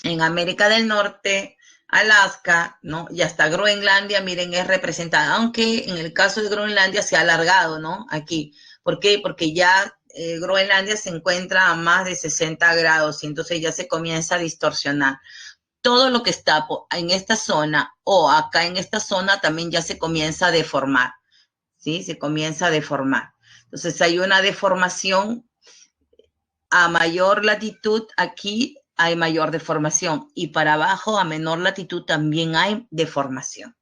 en América del Norte, Alaska, ¿no? Y hasta Groenlandia, miren, es representada, aunque en el caso de Groenlandia se ha alargado, ¿no? Aquí. ¿Por qué? Porque ya Groenlandia se encuentra a más de 60 grados y entonces ya se comienza a distorsionar. Todo lo que está en esta zona o acá en esta zona también ya se comienza a deformar, ¿sí? Se comienza a deformar. Entonces hay una deformación a mayor latitud aquí hay mayor deformación y para abajo a menor latitud también hay deformación.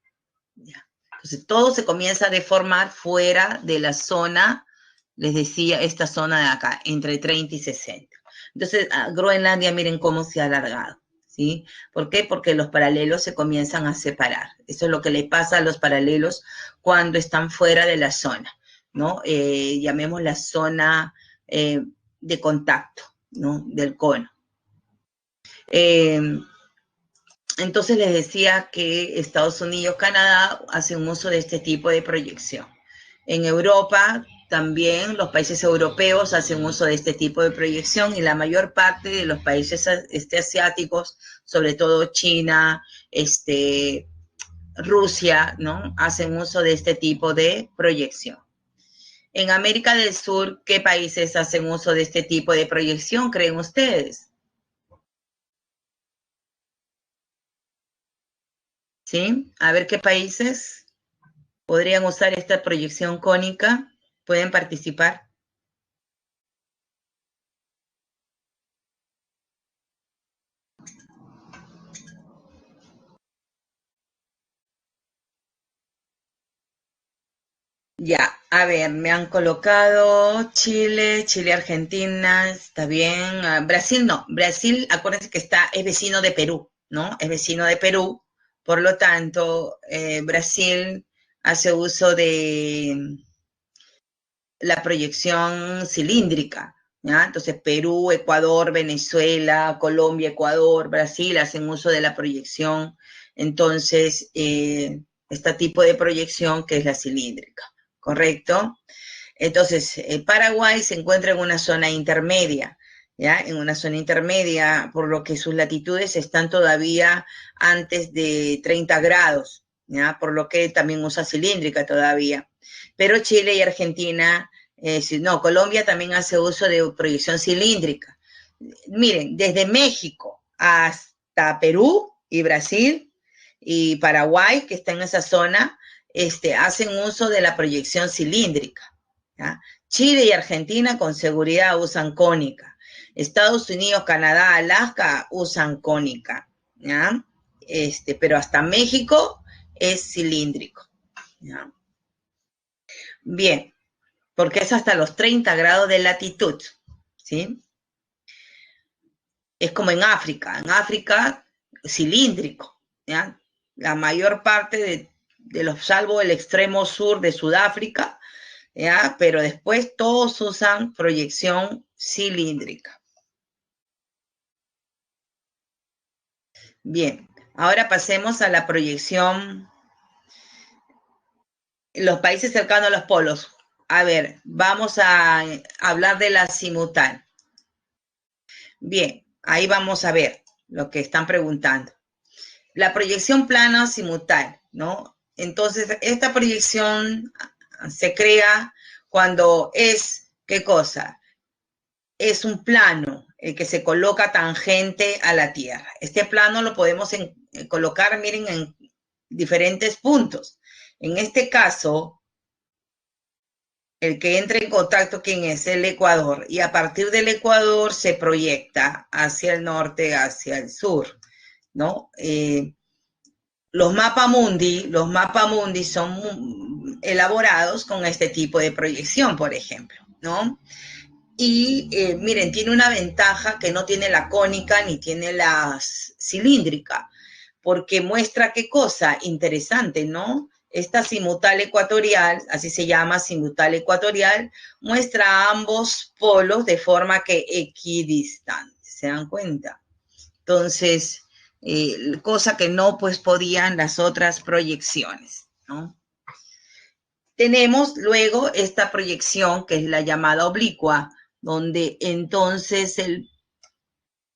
¿Ya? Entonces todo se comienza a deformar fuera de la zona, les decía, esta zona de acá, entre 30 y 60. Entonces Groenlandia, miren cómo se ha alargado, ¿sí? ¿Por qué? Porque los paralelos se comienzan a separar. Eso es lo que le pasa a los paralelos cuando están fuera de la zona, ¿no? Llamemos la zona de contacto, ¿no? Del cono. Entonces les decía que Estados Unidos, Canadá hacen uso de este tipo de proyección. En Europa también los países europeos hacen uso de este tipo de proyección y la mayor parte de los países asiáticos, sobre todo China, Rusia, ¿no? Hacen uso de este tipo de proyección. En América del Sur, ¿qué países hacen uso de este tipo de proyección, creen ustedes? ¿Sí? A ver qué países podrían usar esta proyección cónica. ¿Pueden participar? Ya, a ver, me han colocado Chile, Chile, Argentina, está bien. Brasil no, Brasil, acuérdense que es vecino de Perú, ¿no? Es vecino de Perú, por lo tanto, Brasil hace uso de la proyección cilíndrica, ¿ya? Entonces, Perú, Ecuador, Venezuela, Colombia, Ecuador, Brasil hacen uso de la proyección, entonces, este tipo de proyección que es la cilíndrica, ¿correcto? Entonces, Paraguay se encuentra en una zona intermedia, ¿ya? En una zona intermedia, por lo que sus latitudes están todavía antes de 30 grados, ¿ya? Por lo que también usa cilíndrica todavía. Pero Chile y Argentina, no, Colombia también hace uso de proyección cilíndrica. Miren, desde México hasta Perú y Brasil y Paraguay, que está en esa zona, hacen uso de la proyección cilíndrica. ¿Ya? Chile y Argentina con seguridad usan cónica. Estados Unidos, Canadá, Alaska usan cónica. ¿Ya? Pero hasta México es cilíndrico. ¿Ya? Bien, porque es hasta los 30 grados de latitud. ¿Sí? Es como en África cilíndrico. ¿Ya? La mayor parte de los, salvo el extremo sur de Sudáfrica, ¿ya? Pero después todos usan proyección cilíndrica. Bien, ahora pasemos a la proyección en los países cercanos a los polos. A ver, vamos a hablar de la simultánea. Bien, ahí vamos a ver lo que están preguntando. La proyección plana simultánea, ¿no? Entonces, esta proyección se crea cuando es, ¿qué cosa? Es un plano el que se coloca tangente a la Tierra. Este plano lo podemos colocar, miren, en diferentes puntos. En este caso, el que entra en contacto, ¿quién es? El Ecuador. Y a partir del Ecuador se proyecta hacia el norte, hacia el sur, ¿no? Los mapamundi son elaborados con este tipo de proyección, por ejemplo, ¿no? Y miren, tiene una ventaja que no tiene la cónica ni tiene la cilíndrica, porque muestra qué cosa interesante, ¿no? Esta simutal ecuatorial, así se llama simutal ecuatorial, muestra ambos polos de forma que equidistante, ¿se dan cuenta? Entonces, cosa que no pues podían las otras proyecciones, ¿no? Tenemos luego esta proyección que es la llamada oblicua, donde entonces el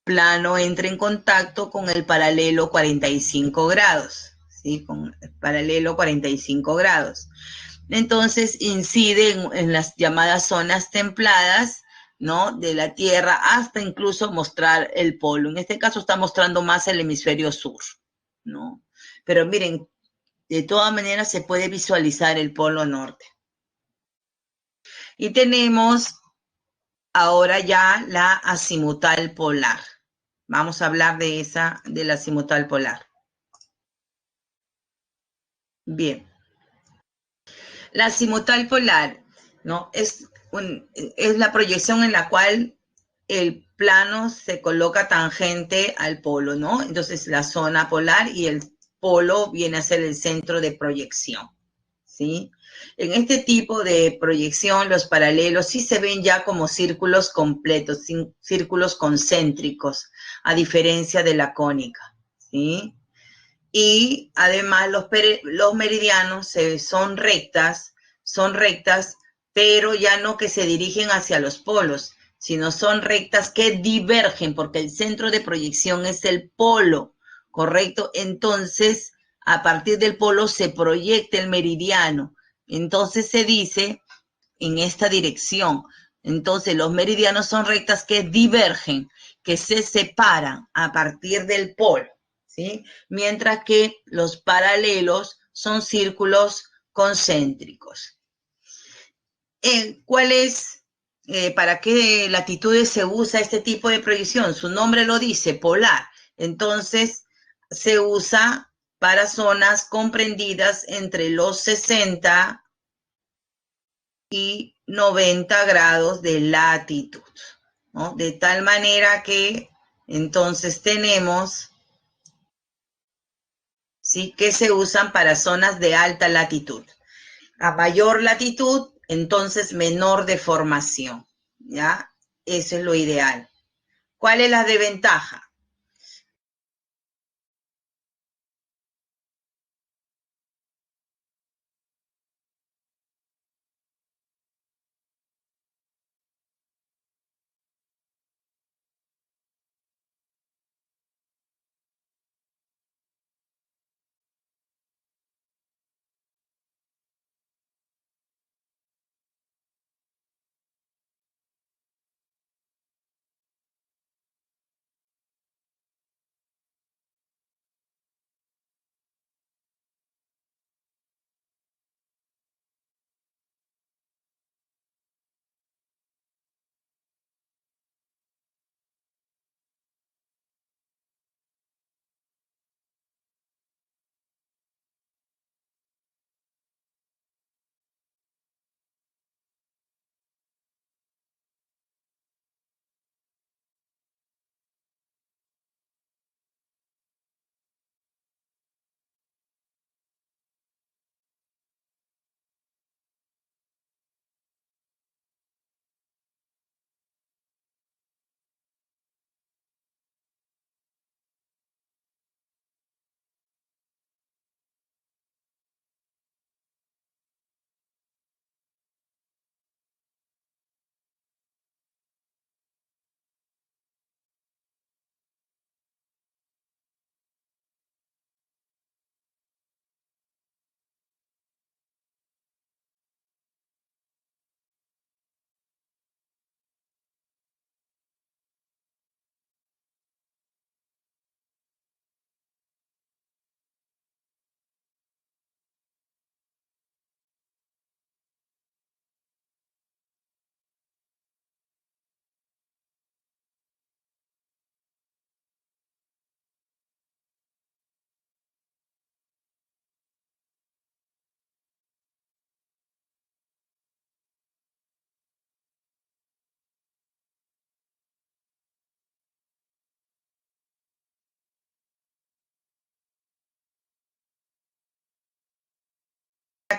plano entra en contacto con el paralelo 45 grados, ¿sí? Con el paralelo 45 grados. Entonces incide en las llamadas zonas templadas, ¿no? De la Tierra hasta incluso mostrar el polo. En este caso está mostrando más el hemisferio sur, ¿no? Pero miren, de todas maneras se puede visualizar el polo norte. Y tenemos ahora ya la azimutal polar. Vamos a hablar de la azimutal polar. Bien. La azimutal polar, ¿no? Es la proyección en la cual el plano se coloca tangente al polo, ¿no? Entonces la zona polar y el polo viene a ser el centro de proyección, ¿sí? En este tipo de proyección, los paralelos sí se ven ya como círculos completos, círculos concéntricos, a diferencia de la cónica, ¿sí? Y además los meridianos son rectas, pero ya no que se dirigen hacia los polos, sino son rectas que divergen, porque el centro de proyección es el polo, ¿correcto? Entonces, a partir del polo se proyecta el meridiano. Entonces se dice en esta dirección. Entonces, los meridianos son rectas que divergen, que se separan a partir del polo, ¿sí? Mientras que los paralelos son círculos concéntricos. ¿Cuál es, para qué latitudes se usa este tipo de proyección? Su nombre lo dice, polar. Entonces, se usa para zonas comprendidas entre los 60 y 90 grados de latitud, ¿no? De tal manera que entonces tenemos, ¿sí?, que se usan para zonas de alta latitud. A mayor latitud, entonces menor deformación, ¿ya? Eso es lo ideal. ¿Cuál es la desventaja?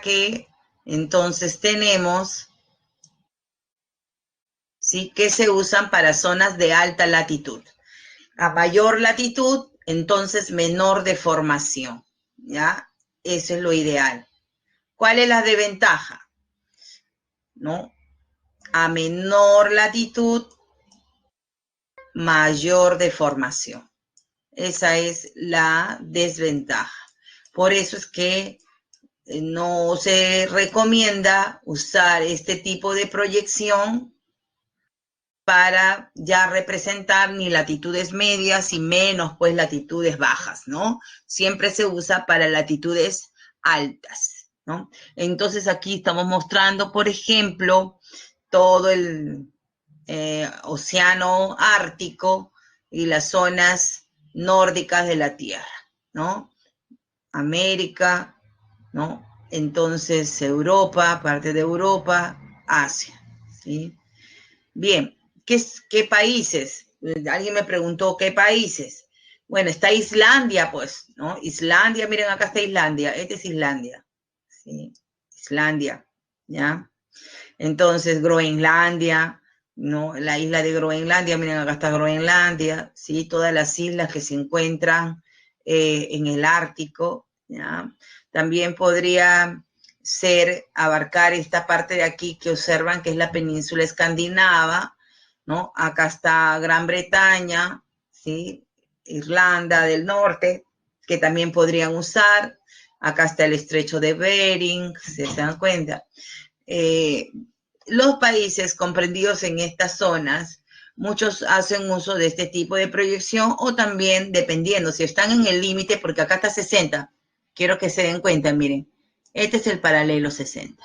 Que entonces tenemos, ¿sí?, que se usan para zonas de alta latitud. A mayor latitud, entonces menor deformación, ¿ya? Eso es lo ideal. ¿Cuál es la desventaja? ¿No? A menor latitud, mayor deformación. Esa es la desventaja. Por eso es que no se recomienda usar este tipo de proyección para ya representar ni latitudes medias y menos pues latitudes bajas, ¿no? Siempre se usa para latitudes altas, ¿no? Entonces aquí estamos mostrando, por ejemplo, todo el océano Ártico y las zonas nórdicas de la Tierra, ¿no? América, ¿no? Entonces Europa, parte de Europa, Asia, ¿sí? Bien, ¿qué países? Alguien me preguntó, ¿qué países? Bueno, está Islandia, pues, ¿no? Islandia, miren, acá está Islandia, este es Islandia, ¿sí? Islandia, ¿ya? Entonces, Groenlandia, ¿no? La isla de Groenlandia, miren, acá está Groenlandia, ¿sí? Todas las islas que se encuentran en el Ártico, ¿ya? También podría ser, abarcar esta parte de aquí que observan que es la península escandinava, ¿no? Acá está Gran Bretaña, ¿sí? Irlanda del Norte, que también podrían usar. Acá está el estrecho de Bering, ¿se dan cuenta? los países comprendidos en estas zonas, muchos hacen uso de este tipo de proyección o también, dependiendo, si están en el límite, porque acá está 60, quiero que se den cuenta, miren, este es el paralelo 60.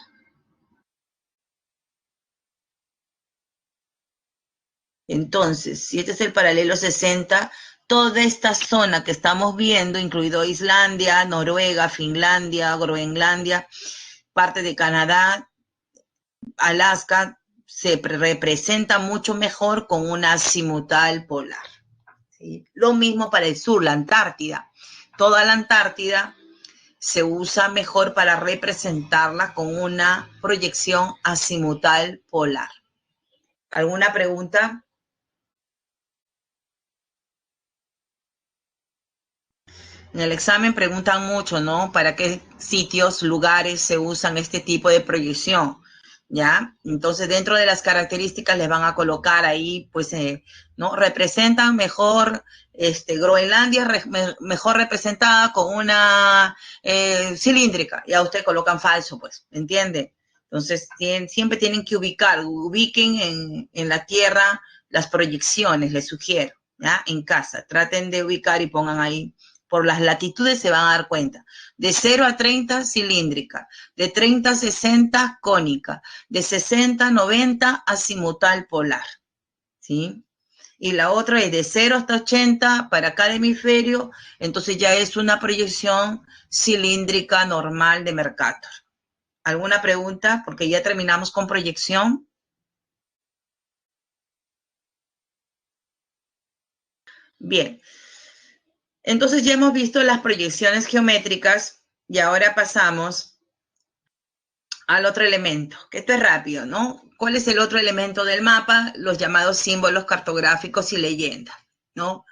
Entonces, si este es el paralelo 60, toda esta zona que estamos viendo, incluido Islandia, Noruega, Finlandia, Groenlandia, parte de Canadá, Alaska, se representa mucho mejor con una azimutal polar. ¿Sí? Lo mismo para el sur, la Antártida. Toda la Antártida se usa mejor para representarla con una proyección azimutal polar. ¿Alguna pregunta? En el examen preguntan mucho, ¿no? ¿Para qué sitios, lugares se usan este tipo de proyección? ¿Ya? Entonces, dentro de las características les van a colocar ahí, pues, ¿no? Representan mejor, Groenlandia mejor representada con una cilíndrica. Ya ustedes colocan falso, pues, ¿entiende? Entonces, siempre tienen que ubiquen en la Tierra las proyecciones, les sugiero, ¿ya? En casa, traten de ubicar y pongan ahí por las latitudes se van a dar cuenta. De 0 a 30, cilíndrica. De 30 a 60, cónica. De 60 a 90, azimutal polar. ¿Sí? Y la otra es de 0 hasta 80 para cada hemisferio, entonces ya es una proyección cilíndrica normal de Mercator. ¿Alguna pregunta? Porque ya terminamos con proyección. Bien. Entonces ya hemos visto las proyecciones geométricas y ahora pasamos al otro elemento, que esto es rápido, ¿no? ¿Cuál es el otro elemento del mapa? Los llamados símbolos cartográficos y leyendas, ¿no?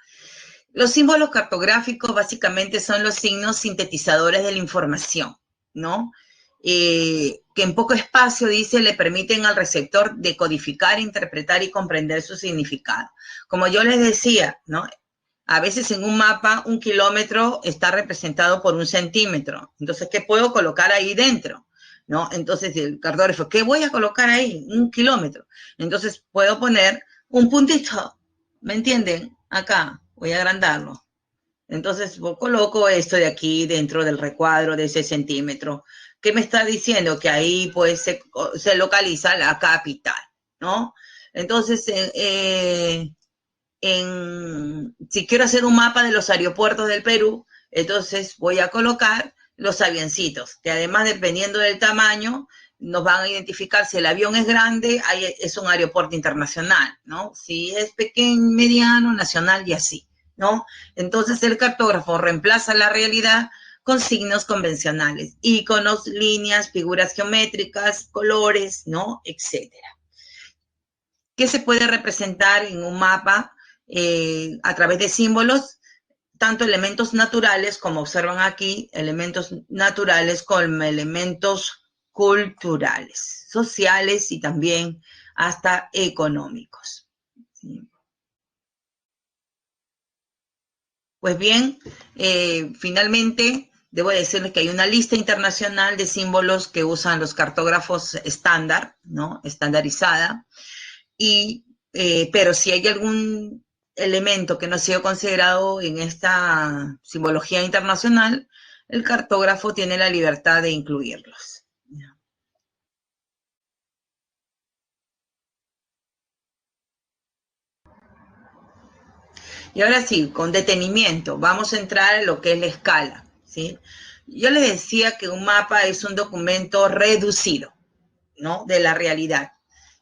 Los símbolos cartográficos básicamente son los signos sintetizadores de la información, ¿no? Que en poco espacio, dice, le permiten al receptor decodificar, interpretar y comprender su significado. Como yo les decía, ¿no? A veces en un mapa, 1 kilómetro está representado por 1 centímetro. Entonces, ¿qué puedo colocar ahí dentro? ¿No? Entonces, el cartógrafo, ¿qué voy a colocar ahí? 1 kilómetro. Entonces, puedo poner un puntito, ¿me entienden? Acá, voy a agrandarlo. Entonces, coloco esto de aquí dentro del recuadro de ese centímetro. ¿Qué me está diciendo? Que ahí, pues, se localiza la capital, ¿no? Entonces, si quiero hacer un mapa de los aeropuertos del Perú, entonces voy a colocar los avioncitos, que además, dependiendo del tamaño, nos van a identificar si el avión es grande, ahí es un aeropuerto internacional, ¿no? Si es pequeño, mediano, nacional y así, ¿no? Entonces el cartógrafo reemplaza la realidad con signos convencionales, iconos, líneas, figuras geométricas, colores, ¿no? Etcétera. ¿Qué se puede representar en un mapa a través de símbolos? Tanto elementos naturales, como observan aquí, elementos naturales como elementos culturales, sociales y también hasta económicos. ¿Sí? Pues bien, finalmente debo decirles que hay una lista internacional de símbolos que usan los cartógrafos estándar, ¿no? Estandarizada, pero si hay algún elemento que no ha sido considerado en esta simbología internacional, el cartógrafo tiene la libertad de incluirlos. Y ahora sí, con detenimiento, vamos a entrar en lo que es la escala, ¿sí? Yo les decía que un mapa es un documento reducido, ¿no? De la realidad.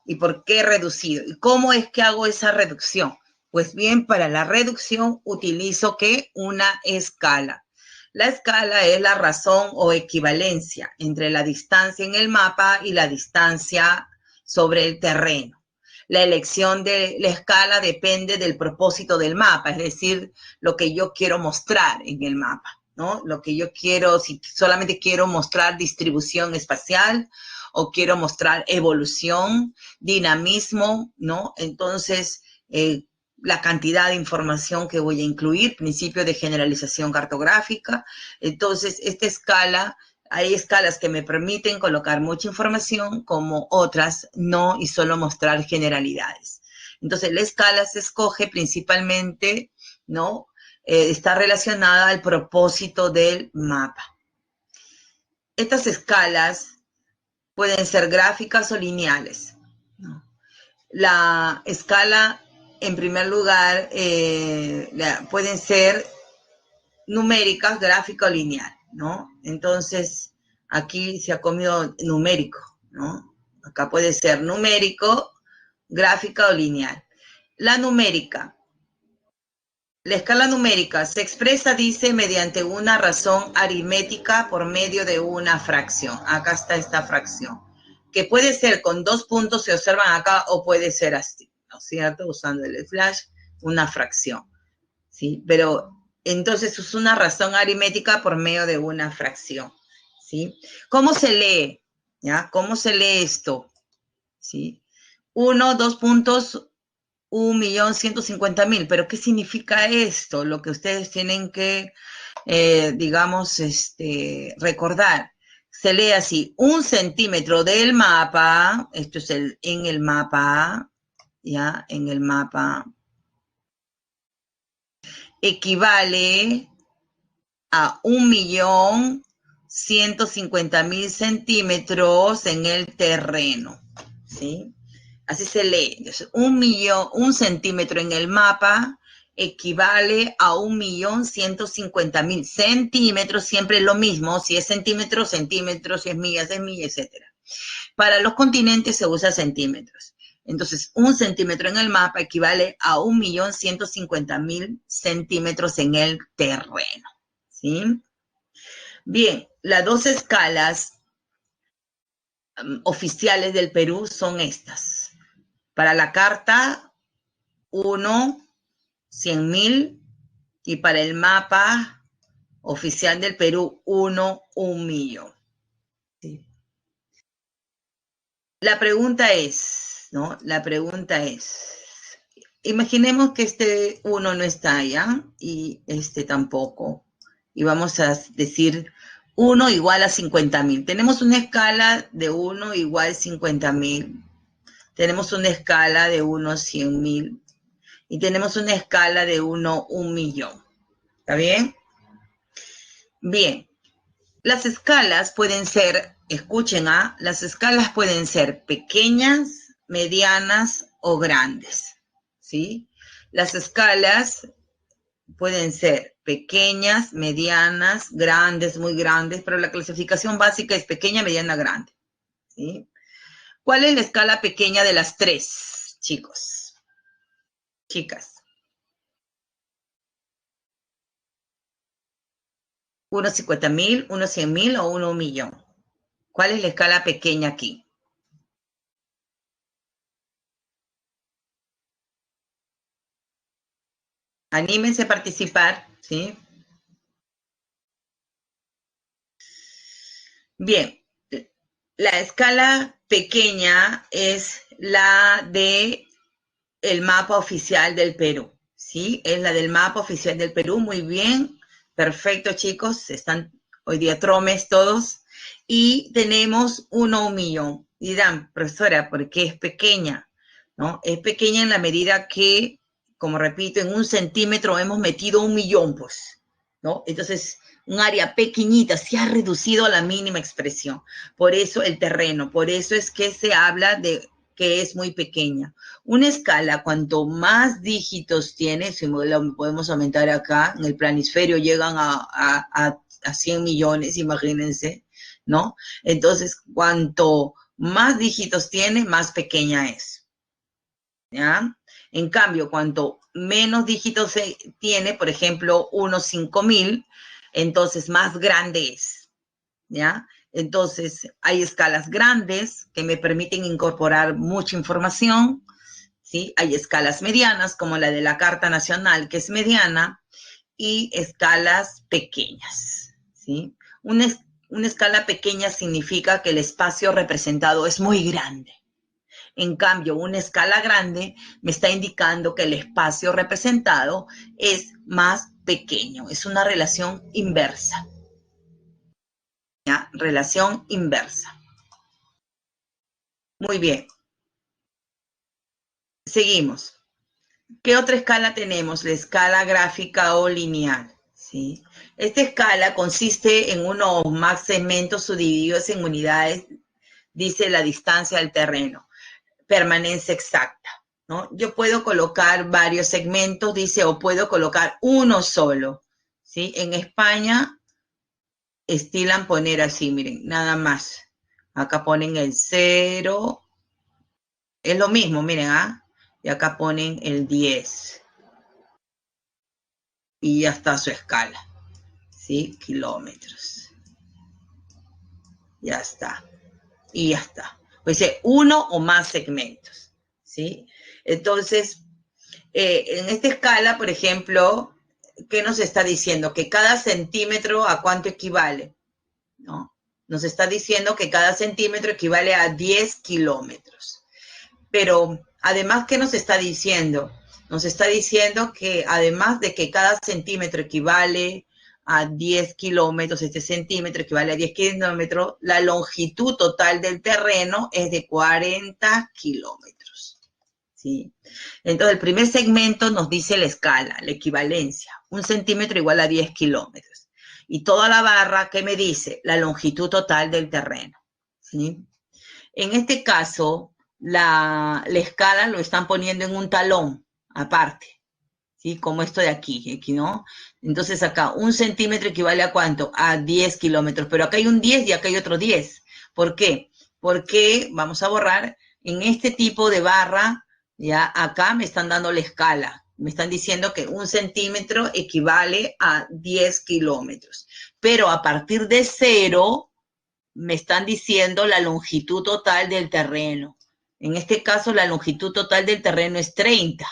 ¿Y por qué reducido? ¿Y cómo es que hago esa reducción? Pues bien, para la reducción utilizo ¿qué? Una escala. La escala es la razón o equivalencia entre la distancia en el mapa y la distancia sobre el terreno. La elección de la escala depende del propósito del mapa, es decir, lo que yo quiero mostrar en el mapa, ¿no? Lo que yo quiero, si solamente quiero mostrar distribución espacial o quiero mostrar evolución, dinamismo, ¿no? Entonces, la cantidad de información que voy a incluir, principio de generalización cartográfica. Entonces, esta escala Hay escalas que me permiten colocar mucha información, como otras no, y solo mostrar generalidades. Entonces, la escala se escoge principalmente, ¿no? Está relacionada al propósito del mapa. Estas escalas pueden ser gráficas o lineales, ¿no? La escala, en primer lugar, pueden ser numéricas, gráfica o lineal, ¿no? Entonces, aquí se ha comido numérico, ¿no? Acá puede ser numérico, gráfica o lineal. La numérica. La escala numérica se expresa, dice, mediante una razón aritmética por medio de una fracción. Acá está esta fracción, que puede ser con 2 puntos, se observan acá, o puede ser así, ¿no es cierto? Usando el flash, una fracción, ¿sí? Pero entonces es una razón aritmética por medio de una fracción, ¿sí? ¿Cómo se lee? ¿Ya? ¿Cómo se lee esto? ¿Sí? 1, 2 puntos, 1.150.000. ¿Pero qué significa esto? Lo que ustedes tienen que, digamos, recordar. Se lee así: 1 centímetro del mapa, esto es en el mapa, ¿ya? En el mapa, equivale a 1.150.000 centímetros en el terreno, ¿sí? Así se lee. Entonces, 1 centímetro en el mapa equivale a 1.150.000 centímetros, siempre lo mismo, si es centímetros, centímetros, si es millas, etcétera. Para los continentes se usa centímetros. Entonces, 1 centímetro en el mapa equivale a 1.150.000 centímetros en el terreno, ¿sí? Bien, las dos escalas oficiales del Perú son estas. Para la carta, 1, 100.000, y para el mapa oficial del Perú, 1, 1.000.000. ¿Sí? La pregunta es, ¿no? La pregunta es, imaginemos que este 1 no está allá y este tampoco. Y vamos a decir 1 igual a 50.000. Tenemos una escala de 1 igual a 50.000. Tenemos una escala de 1 a 100.000. Y tenemos una escala de 1 a 1.000.000. ¿Está bien? Bien. Las escalas pueden ser, escuchen, las escalas pueden ser pequeñas, medianas o grandes, ¿sí? Las escalas pueden ser pequeñas, medianas, grandes, muy grandes, pero la clasificación básica es pequeña, mediana, grande, ¿sí? ¿Cuál es la escala pequeña de las tres, chicos? Chicas. 1 50.000, 1 100.000 o 1 1.000.000. ¿Cuál es la escala pequeña aquí? Anímense a participar, ¿sí? Bien, la escala pequeña es la de el mapa oficial del Perú, ¿sí? Es la del mapa oficial del Perú, muy bien, perfecto, chicos, están hoy día tromes todos, y tenemos 1 a 1.000.000. Dirán, profesora, ¿por qué es pequeña? ¿No? Es pequeña en la medida que, como repito, en 1 centímetro hemos metido 1.000.000, pues, ¿no? Entonces, un área pequeñita se ha reducido a la mínima expresión. Por eso el terreno, por eso es que se habla de que es muy pequeña. Una escala, cuanto más dígitos tiene, si lo podemos aumentar acá, en el planisferio llegan a 100 millones, imagínense, ¿no? Entonces, cuanto más dígitos tiene, más pequeña es, ¿ya? En cambio, cuanto menos dígitos tiene, por ejemplo, 1 5.000, entonces más grande es, ¿ya? Entonces, hay escalas grandes que me permiten incorporar mucha información, ¿sí? Hay escalas medianas, como la de la Carta Nacional, que es mediana, y escalas pequeñas, ¿sí? Una escala pequeña significa que el espacio representado es muy grande. En cambio, una escala grande me está indicando que el espacio representado es más pequeño. Es una relación inversa. ¿Ya? Relación inversa. Muy bien. Seguimos. ¿Qué otra escala tenemos? La escala gráfica o lineal. ¿Sí? Esta escala consiste en uno o más segmentos subdivididos en unidades, dice la distancia del terreno, permanencia exacta, ¿no? Yo puedo colocar varios segmentos, dice, o puedo colocar uno solo, ¿sí? En España estilan poner así, miren, nada más. Acá ponen el 0, es lo mismo, miren, ¿ah? Y acá ponen el 10. Y ya está su escala, ¿sí? Kilómetros. Ya está. Y ya está. Pues dice uno o más segmentos, ¿sí? Entonces, en esta escala, por ejemplo, ¿qué nos está diciendo? Que cada centímetro a cuánto equivale, ¿no? Nos está diciendo que cada centímetro equivale a 10 kilómetros. Pero además, ¿qué nos está diciendo? Nos está diciendo que además de que cada centímetro equivale a 10 kilómetros, este centímetro equivale a 10 kilómetros, la longitud total del terreno es de 40 kilómetros. ¿Sí? Entonces, el primer segmento nos dice la escala, la equivalencia. Un centímetro igual a 10 kilómetros. Y toda la barra, ¿qué me dice? La longitud total del terreno. ¿Sí? En este caso, la escala lo están poniendo en un talón aparte, ¿sí? Como esto de aquí, ¿no? Entonces acá, un centímetro equivale a ¿cuánto? A 10 kilómetros, pero acá hay un 10 y acá hay otro 10. ¿Por qué? Porque, vamos a borrar, en este tipo de barra, ya acá me están dando la escala. Me están diciendo que un centímetro equivale a 10 kilómetros. Pero a partir de 0, me están diciendo la longitud total del terreno. En este caso, la longitud total del terreno es 30.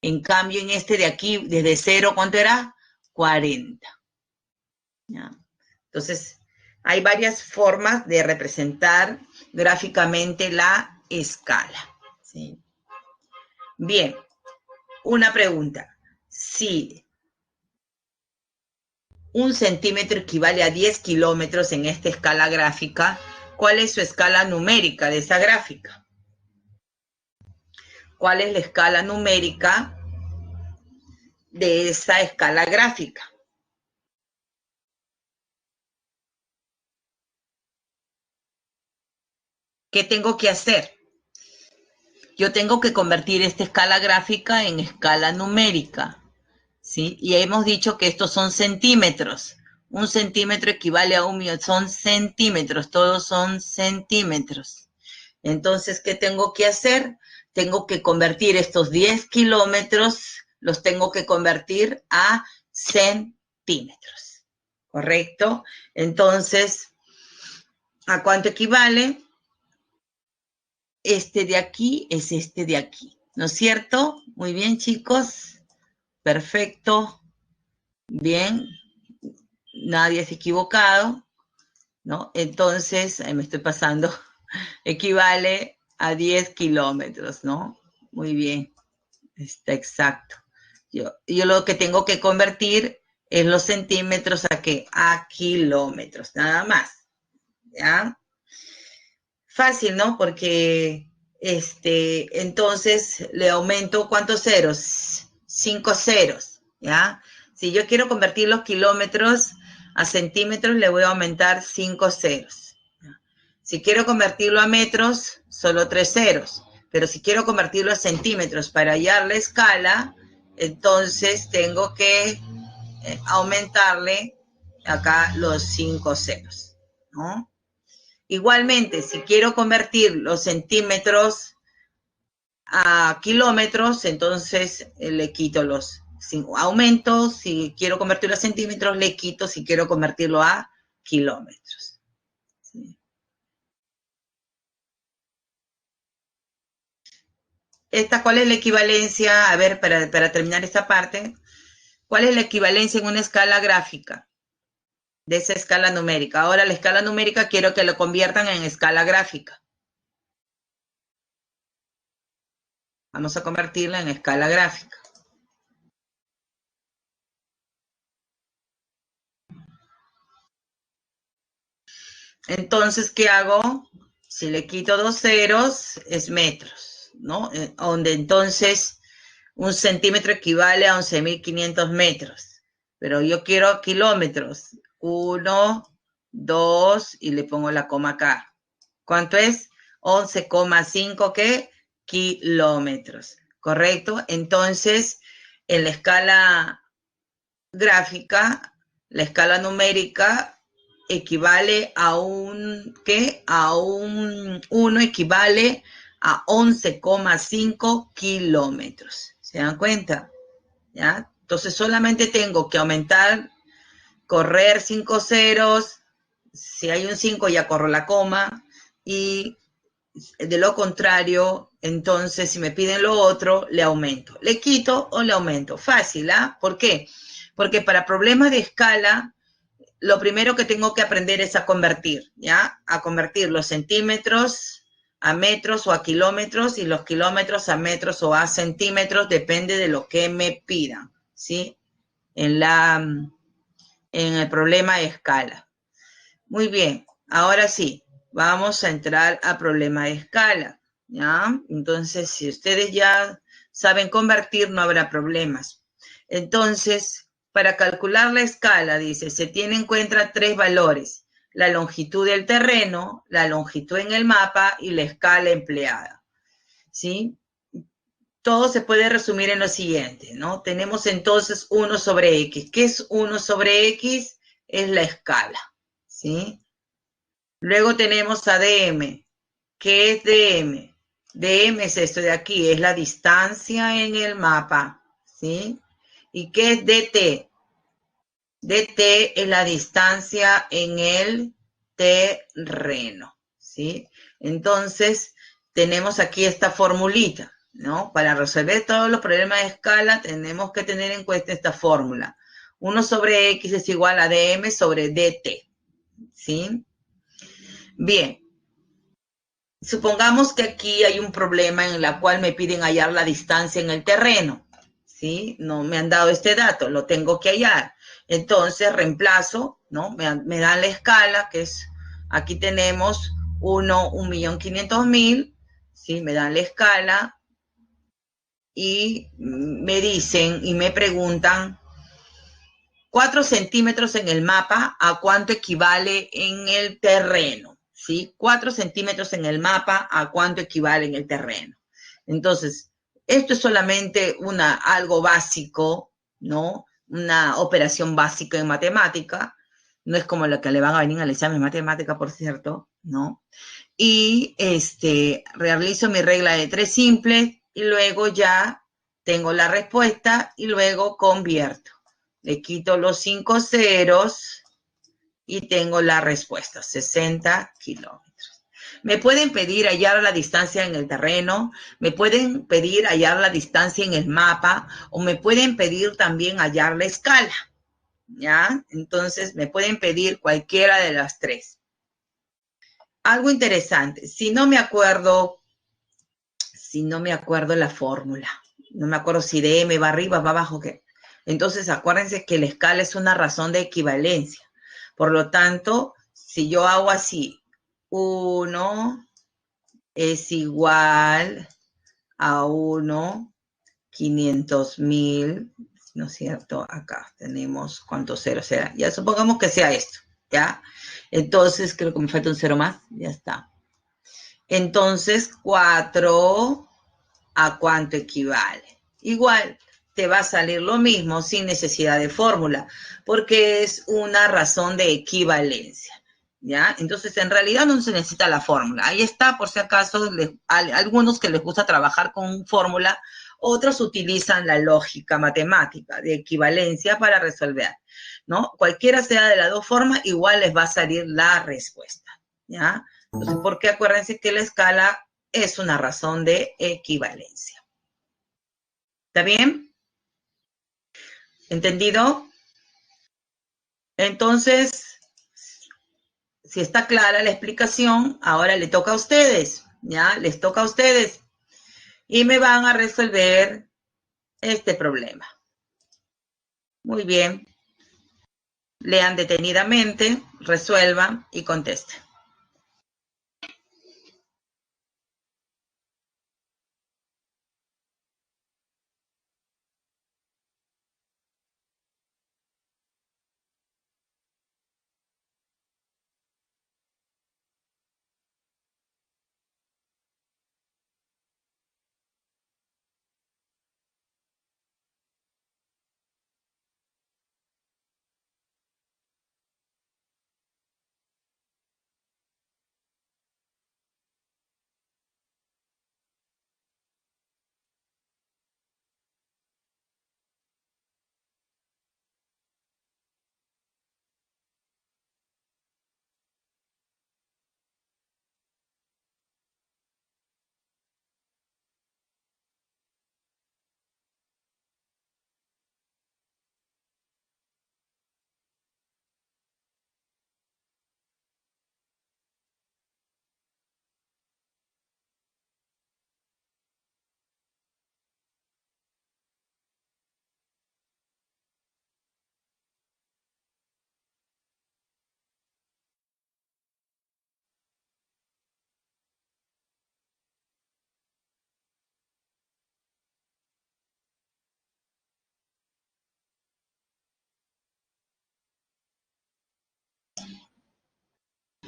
En cambio, en este de aquí, desde 0, ¿cuánto era? 40. ¿Ya? Entonces, hay varias formas de representar gráficamente la escala. ¿Sí? Bien, una pregunta. Si un centímetro equivale a 10 kilómetros en esta escala gráfica, ¿cuál es su escala numérica de esa gráfica? ¿Cuál es la escala numérica de esa escala gráfica? ¿Qué tengo que hacer? Yo tengo que convertir esta escala gráfica en escala numérica, ¿sí? Y hemos dicho que estos son centímetros. Un centímetro equivale a un millón, son centímetros, todos son centímetros. Entonces, ¿qué tengo que hacer? Tengo que convertir estos 10 kilómetros, los tengo que convertir a centímetros, ¿correcto? Entonces, ¿a cuánto equivale? Este de aquí es este de aquí, ¿no es cierto? Muy bien, chicos. Perfecto. Bien. Nadie es equivocado, ¿no? Entonces, ahí me estoy pasando, equivale a 10 kilómetros, ¿no? Muy bien. Está exacto. Yo lo que tengo que convertir es los centímetros a qué? A kilómetros, nada más. ¿Ya? Fácil, ¿no? Porque entonces le aumento ¿cuántos ceros? 5 ceros, ¿ya? Si yo quiero convertir los kilómetros a centímetros, le voy a aumentar 5 ceros. ¿Ya? Si quiero convertirlo a metros, solo 3 ceros. Pero si quiero convertirlo a centímetros para hallar la escala, entonces tengo que aumentarle acá los 5 ceros, ¿no? Igualmente, si quiero convertir los centímetros a kilómetros, entonces le quito los aumentos. Si quiero convertirlo a centímetros, le quito si quiero convertirlo a kilómetros. ¿Sí? ¿Cuál es la equivalencia? A ver, para terminar esta parte, ¿cuál es la equivalencia en una escala gráfica de esa escala numérica? Ahora la escala numérica quiero que lo conviertan en escala gráfica. Vamos a convertirla en escala gráfica. Entonces, ¿qué hago? Si le quito 2 ceros, es metros, ¿no? Donde entonces 1 centímetro equivale a 11.500 metros. Pero yo quiero kilómetros. 1, 2, y le pongo la coma acá. ¿Cuánto es? 11,5, ¿qué? Kilómetros. ¿Correcto? Entonces, en la escala gráfica, la escala numérica equivale a un, ¿qué? A un 1 equivale a 11,5 kilómetros. ¿Se dan cuenta? ¿Ya? Entonces solamente tengo que aumentar, correr 5 ceros. Si hay un 5 ya corro la coma. Y de lo contrario, entonces si me piden lo otro, le aumento. Le quito o le aumento. Fácil, ¿ah? ¿Por qué? Porque para problemas de escala, lo primero que tengo que aprender es a convertir, ¿ya? A convertir los centímetros a metros o a kilómetros y los kilómetros a metros o a centímetros, depende de lo que me pidan, ¿sí? En el problema de escala. Muy bien, ahora sí, vamos a entrar a problema de escala, ¿ya? Entonces, si ustedes ya saben convertir, no habrá problemas. Entonces, para calcular la escala, dice, se tiene en cuenta 3 valores: la longitud del terreno, la longitud en el mapa y la escala empleada, ¿sí? Todo se puede resumir en lo siguiente, ¿no? Tenemos entonces 1 sobre X. ¿Qué es 1 sobre X? Es la escala, ¿sí? Luego tenemos a DM. ¿Qué es DM? DM es esto de aquí, es la distancia en el mapa, ¿sí? ¿Y qué es DT? DT es la distancia en el terreno, ¿sí? Entonces, tenemos aquí esta formulita, ¿no? Para resolver todos los problemas de escala, tenemos que tener en cuenta esta fórmula. 1 sobre X es igual a DM sobre DT, ¿sí? Bien. Supongamos que aquí hay un problema en el cual me piden hallar la distancia en el terreno, ¿sí? No me han dado este dato, lo tengo que hallar. Entonces reemplazo, ¿no? Me dan la escala, que es, aquí tenemos 1.500.000, ¿sí? Me dan la escala y me dicen y me preguntan 4 centímetros en el mapa, ¿a cuánto equivale en el terreno? ¿Sí? 4 centímetros en el mapa, ¿a cuánto equivale en el terreno? Entonces, esto es solamente algo básico, ¿no? Una operación básica en matemática. No es como la que le van a venir al examen de matemática, por cierto, ¿no? Y realizo mi regla de 3 simples y luego ya tengo la respuesta y luego convierto. Le quito los 5 ceros y tengo la respuesta, 60 kilómetros. Me pueden pedir hallar la distancia en el terreno, me pueden pedir hallar la distancia en el mapa o me pueden pedir también hallar la escala, ¿ya? Entonces me pueden pedir cualquiera de las 3. Algo interesante, si no me acuerdo la fórmula, no me acuerdo si de M va arriba, va abajo, ¿qué? Entonces, acuérdense que la escala es una razón de equivalencia. Por lo tanto, si yo hago así, 1 es igual a 1, 500.000, ¿no es cierto? Acá tenemos cuántos ceros será. Ya supongamos que sea esto, ¿ya? Entonces, creo que me falta un cero más, ya está. Entonces, 4, ¿a cuánto equivale? Igual, te va a salir lo mismo sin necesidad de fórmula, porque es una razón de equivalencia, ¿ya? Entonces, en realidad no se necesita la fórmula. Ahí está, por si acaso, algunos que les gusta trabajar con fórmula, otros utilizan la lógica matemática de equivalencia para resolver, ¿no? Cualquiera sea de las dos formas, igual les va a salir la respuesta, ¿ya? Entonces, porque acuérdense que la escala es una razón de equivalencia. ¿Está bien? ¿Entendido? Entonces, si está clara la explicación, ahora le toca a ustedes, ¿ya? Les toca a ustedes. Y me van a resolver este problema. Muy bien. Lean detenidamente, resuelvan y contesten.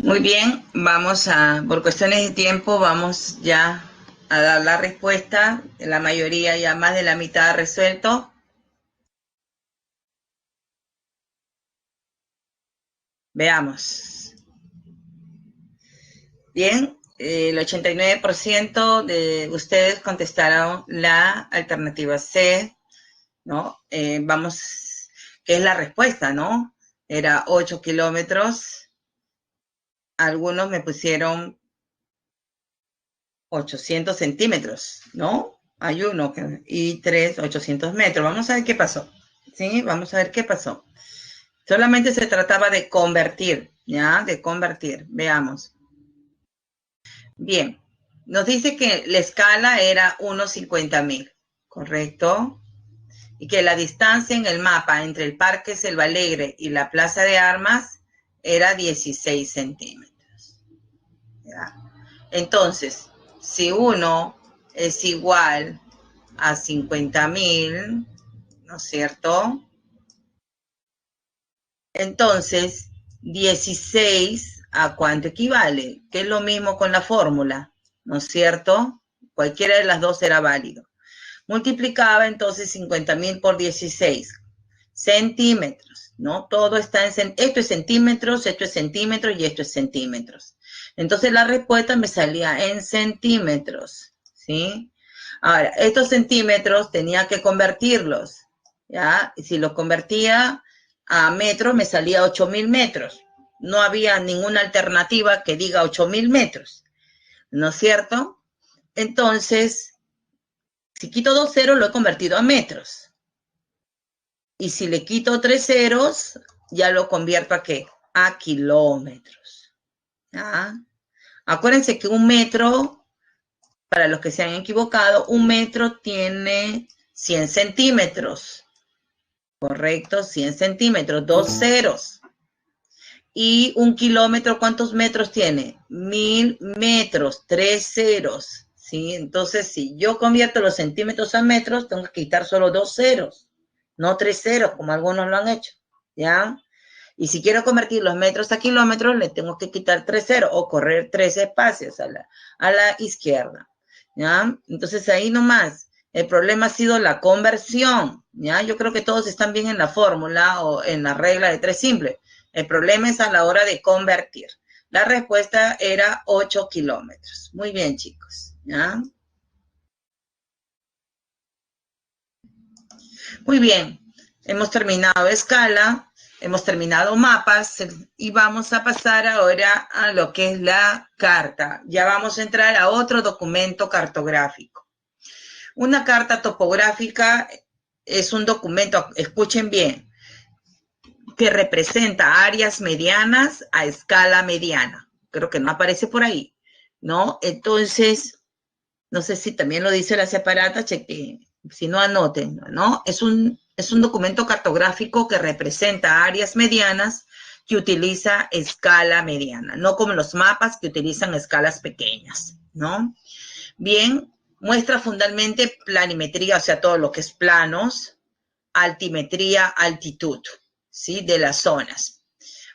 Muy bien, por cuestiones de tiempo, vamos ya a dar la respuesta. La mayoría, ya más de la mitad resuelto. Veamos. Bien, el 89% de ustedes contestaron la alternativa C, ¿no? Vamos, ¿qué es la respuesta, no? Era 8 kilómetros. Algunos me pusieron 800 centímetros, ¿no? Hay uno y 800 metros. Vamos a ver qué pasó. ¿Sí? Vamos a ver qué pasó. Solamente se trataba de convertir, ¿ya? De convertir. Veamos. Bien. Nos dice que la escala era 1:50.000, ¿correcto? Y que la distancia en el mapa entre el Parque Selva Alegre y la Plaza de Armas era 16 centímetros. ¿Ya? Entonces, si 1 es igual a 50.000, ¿no es cierto? Entonces, 16, ¿a cuánto equivale? Que es lo mismo con la fórmula, ¿no es cierto? Cualquiera de las dos era válido. Multiplicaba entonces 50.000 por 16 centímetros, ¿no? Todo está en, esto es centímetros, esto es centímetros y esto es centímetros. Entonces la respuesta me salía en centímetros, ¿sí? Ahora, estos centímetros tenía que convertirlos, ¿ya? Y si los convertía a metros, me salía 8.000 metros. No había ninguna alternativa que diga 8.000 metros, ¿no es cierto? Entonces, si quito 2 ceros, lo he convertido a metros. Y si le quito 3 ceros, ya lo convierto a ¿qué? A kilómetros. ¿Ah? Acuérdense que un metro, para los que se han equivocado, un metro tiene 100 centímetros. Correcto, 100 centímetros, 2 ceros. Y un kilómetro, ¿cuántos metros tiene? 1000 metros, 3 ceros. ¿Sí? Entonces, si yo convierto los centímetros a metros, tengo que quitar solo 2 ceros, no 3 ceros, como algunos lo han hecho. ¿Ya? Y si quiero convertir los metros a kilómetros, le tengo que quitar 3 ceros o correr 3 espacios a la izquierda. ¿Ya? Entonces, ahí nomás. El problema ha sido la conversión. ¿Ya? Yo creo que todos están bien en la fórmula o en la regla de 3 simple. El problema es a la hora de convertir. La respuesta era 8 kilómetros. Muy bien, chicos. ¿Ya? Muy bien. Hemos terminado escala, hemos terminado mapas y vamos a pasar ahora a lo que es la carta. Ya vamos a entrar a otro documento cartográfico. Una carta topográfica es un documento, escuchen bien, que representa áreas medianas a escala mediana. Creo que no aparece por ahí, ¿no? Entonces, no sé si también lo dice la separata, chequen, si no anoten, ¿no? Es un documento cartográfico que representa áreas medianas que utiliza escala mediana, no como los mapas que utilizan escalas pequeñas, ¿no? Bien, muestra fundamentalmente planimetría, o sea, todo lo que es planos, altimetría, altitud, ¿sí? De las zonas.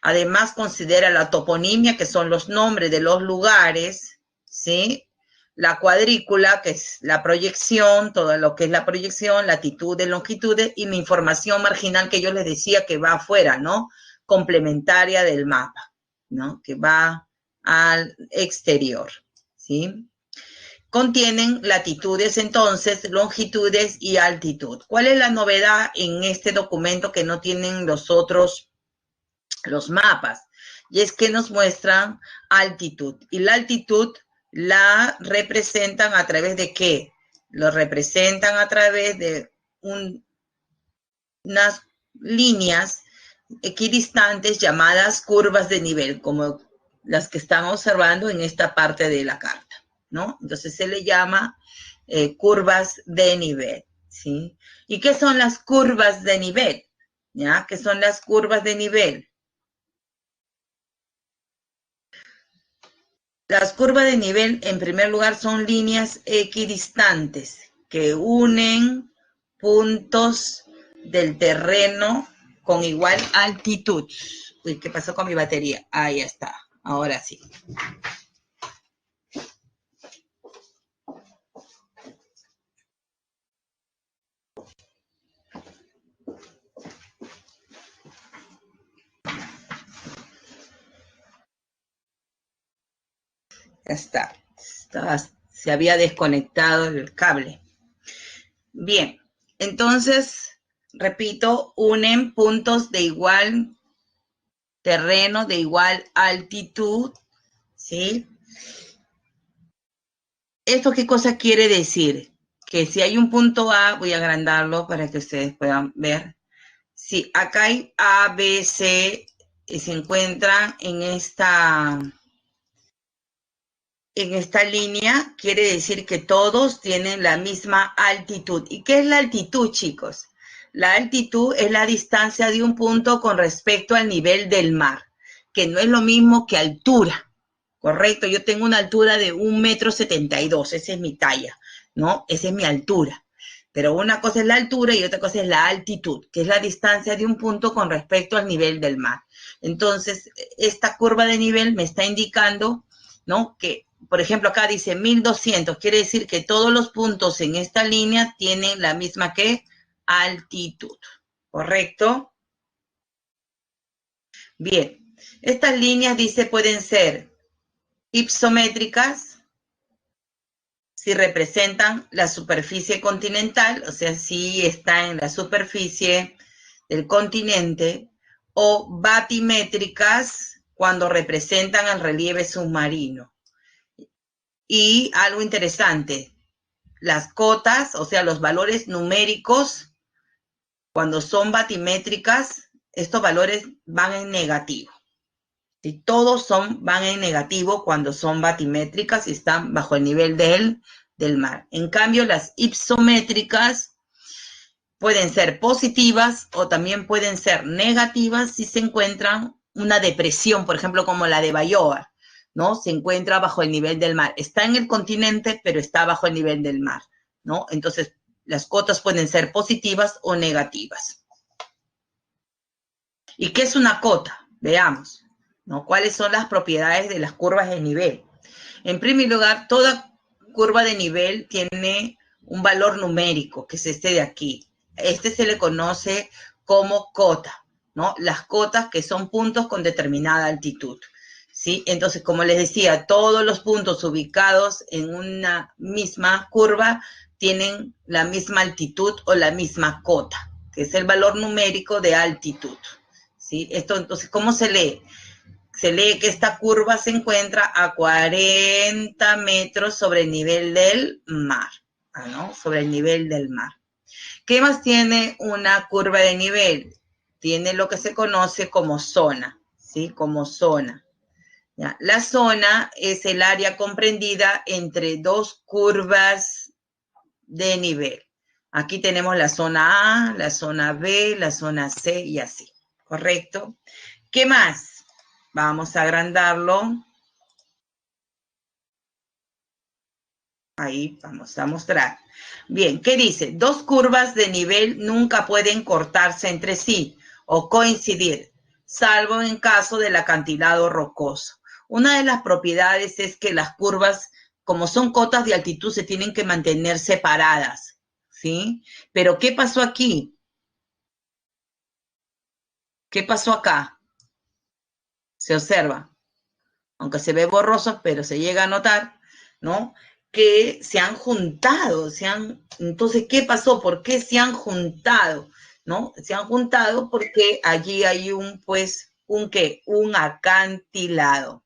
Además, considera la toponimia, que son los nombres de los lugares, ¿sí? La cuadrícula, que es la proyección, todo lo que es la proyección, latitudes, longitudes, y la información marginal que yo les decía que va afuera, ¿no? Complementaria del mapa, ¿no? Que va al exterior, ¿sí? Contienen latitudes, entonces, longitudes y altitud. ¿Cuál es la novedad en este documento que no tienen los otros, los mapas? Y es que nos muestran altitud. Y la altitud la representan a través de ¿qué? Lo representan a través de unas líneas equidistantes llamadas curvas de nivel, como las que están observando en esta parte de la carta, ¿no? Entonces se le llama curvas de nivel, ¿sí? ¿Y qué son las curvas de nivel? ¿Ya? ¿Qué son las curvas de nivel? Las curvas de nivel, en primer lugar, son líneas equidistantes que unen puntos del terreno con igual altitud. Uy, ¿qué pasó con mi batería? Ahí está. Ahora sí. Ya está. Se había desconectado el cable. Bien, entonces, repito, unen puntos de igual terreno, de igual altitud, ¿sí? ¿Esto qué cosa quiere decir? Que si hay un punto A, voy a agrandarlo para que ustedes puedan ver. Si acá hay A, B, C, y se encuentran en esta línea, quiere decir que todos tienen la misma altitud. ¿Y qué es la altitud, chicos? La altitud es la distancia de un punto con respecto al nivel del mar, que no es lo mismo que altura, ¿correcto? Yo tengo una altura de 1,72 m, esa es mi talla, ¿no? Esa es mi altura. Pero una cosa es la altura y otra cosa es la altitud, que es la distancia de un punto con respecto al nivel del mar. Entonces, esta curva de nivel me está indicando, ¿no?, que, por ejemplo, acá dice 1200, quiere decir que todos los puntos en esta línea tienen la misma, ¿qué?, altitud, ¿correcto? Bien, estas líneas, dice, pueden ser hipométricas, si representan la superficie continental, o sea, si está en la superficie del continente, o batimétricas cuando representan el relieve submarino. Y algo interesante, las cotas, o sea, los valores numéricos, cuando son batimétricas, estos valores van en negativo. Si todos van en negativo cuando son batimétricas y están bajo el nivel del mar. En cambio, las hipométricas pueden ser positivas o también pueden ser negativas si se encuentran una depresión, por ejemplo, como la de Bayoa, ¿no? Se encuentra bajo el nivel del mar. Está en el continente, pero está bajo el nivel del mar, ¿no? Entonces, las cotas pueden ser positivas o negativas. ¿Y qué es una cota? Veamos, ¿no? ¿Cuáles son las propiedades de las curvas de nivel? En primer lugar, toda curva de nivel tiene un valor numérico, que es este de aquí. Este se le conoce como cota, ¿no? Las cotas, que son puntos con determinada altitud, ¿sí? Entonces, como les decía, todos los puntos ubicados en una misma curva tienen la misma altitud o la misma cota, que es el valor numérico de altitud, ¿sí? Esto, entonces, ¿cómo se lee? Se lee que esta curva se encuentra a 40 metros sobre el nivel del mar, ¿no? Sobre el nivel del mar. ¿Qué más tiene una curva de nivel? Tiene lo que se conoce como zona, ¿sí? Como zona. ¿Ya? La zona es el área comprendida entre dos curvas de nivel. Aquí tenemos la zona A, la zona B, la zona C y así, ¿correcto? ¿Qué más? Vamos a agrandarlo. Ahí vamos a mostrar. Bien, ¿qué dice? Dos curvas de nivel nunca pueden cortarse entre sí o coincidir, salvo en caso del acantilado rocoso. Una de las propiedades es que las curvas, como son cotas de altitud, se tienen que mantener separadas, ¿sí? Pero ¿qué pasó aquí? ¿Qué pasó acá? Se observa, aunque se ve borroso, pero se llega a notar, ¿no?, que se han juntado, entonces, ¿qué pasó? ¿Por qué se han juntado? ¿No? Se han juntado porque allí hay un acantilado,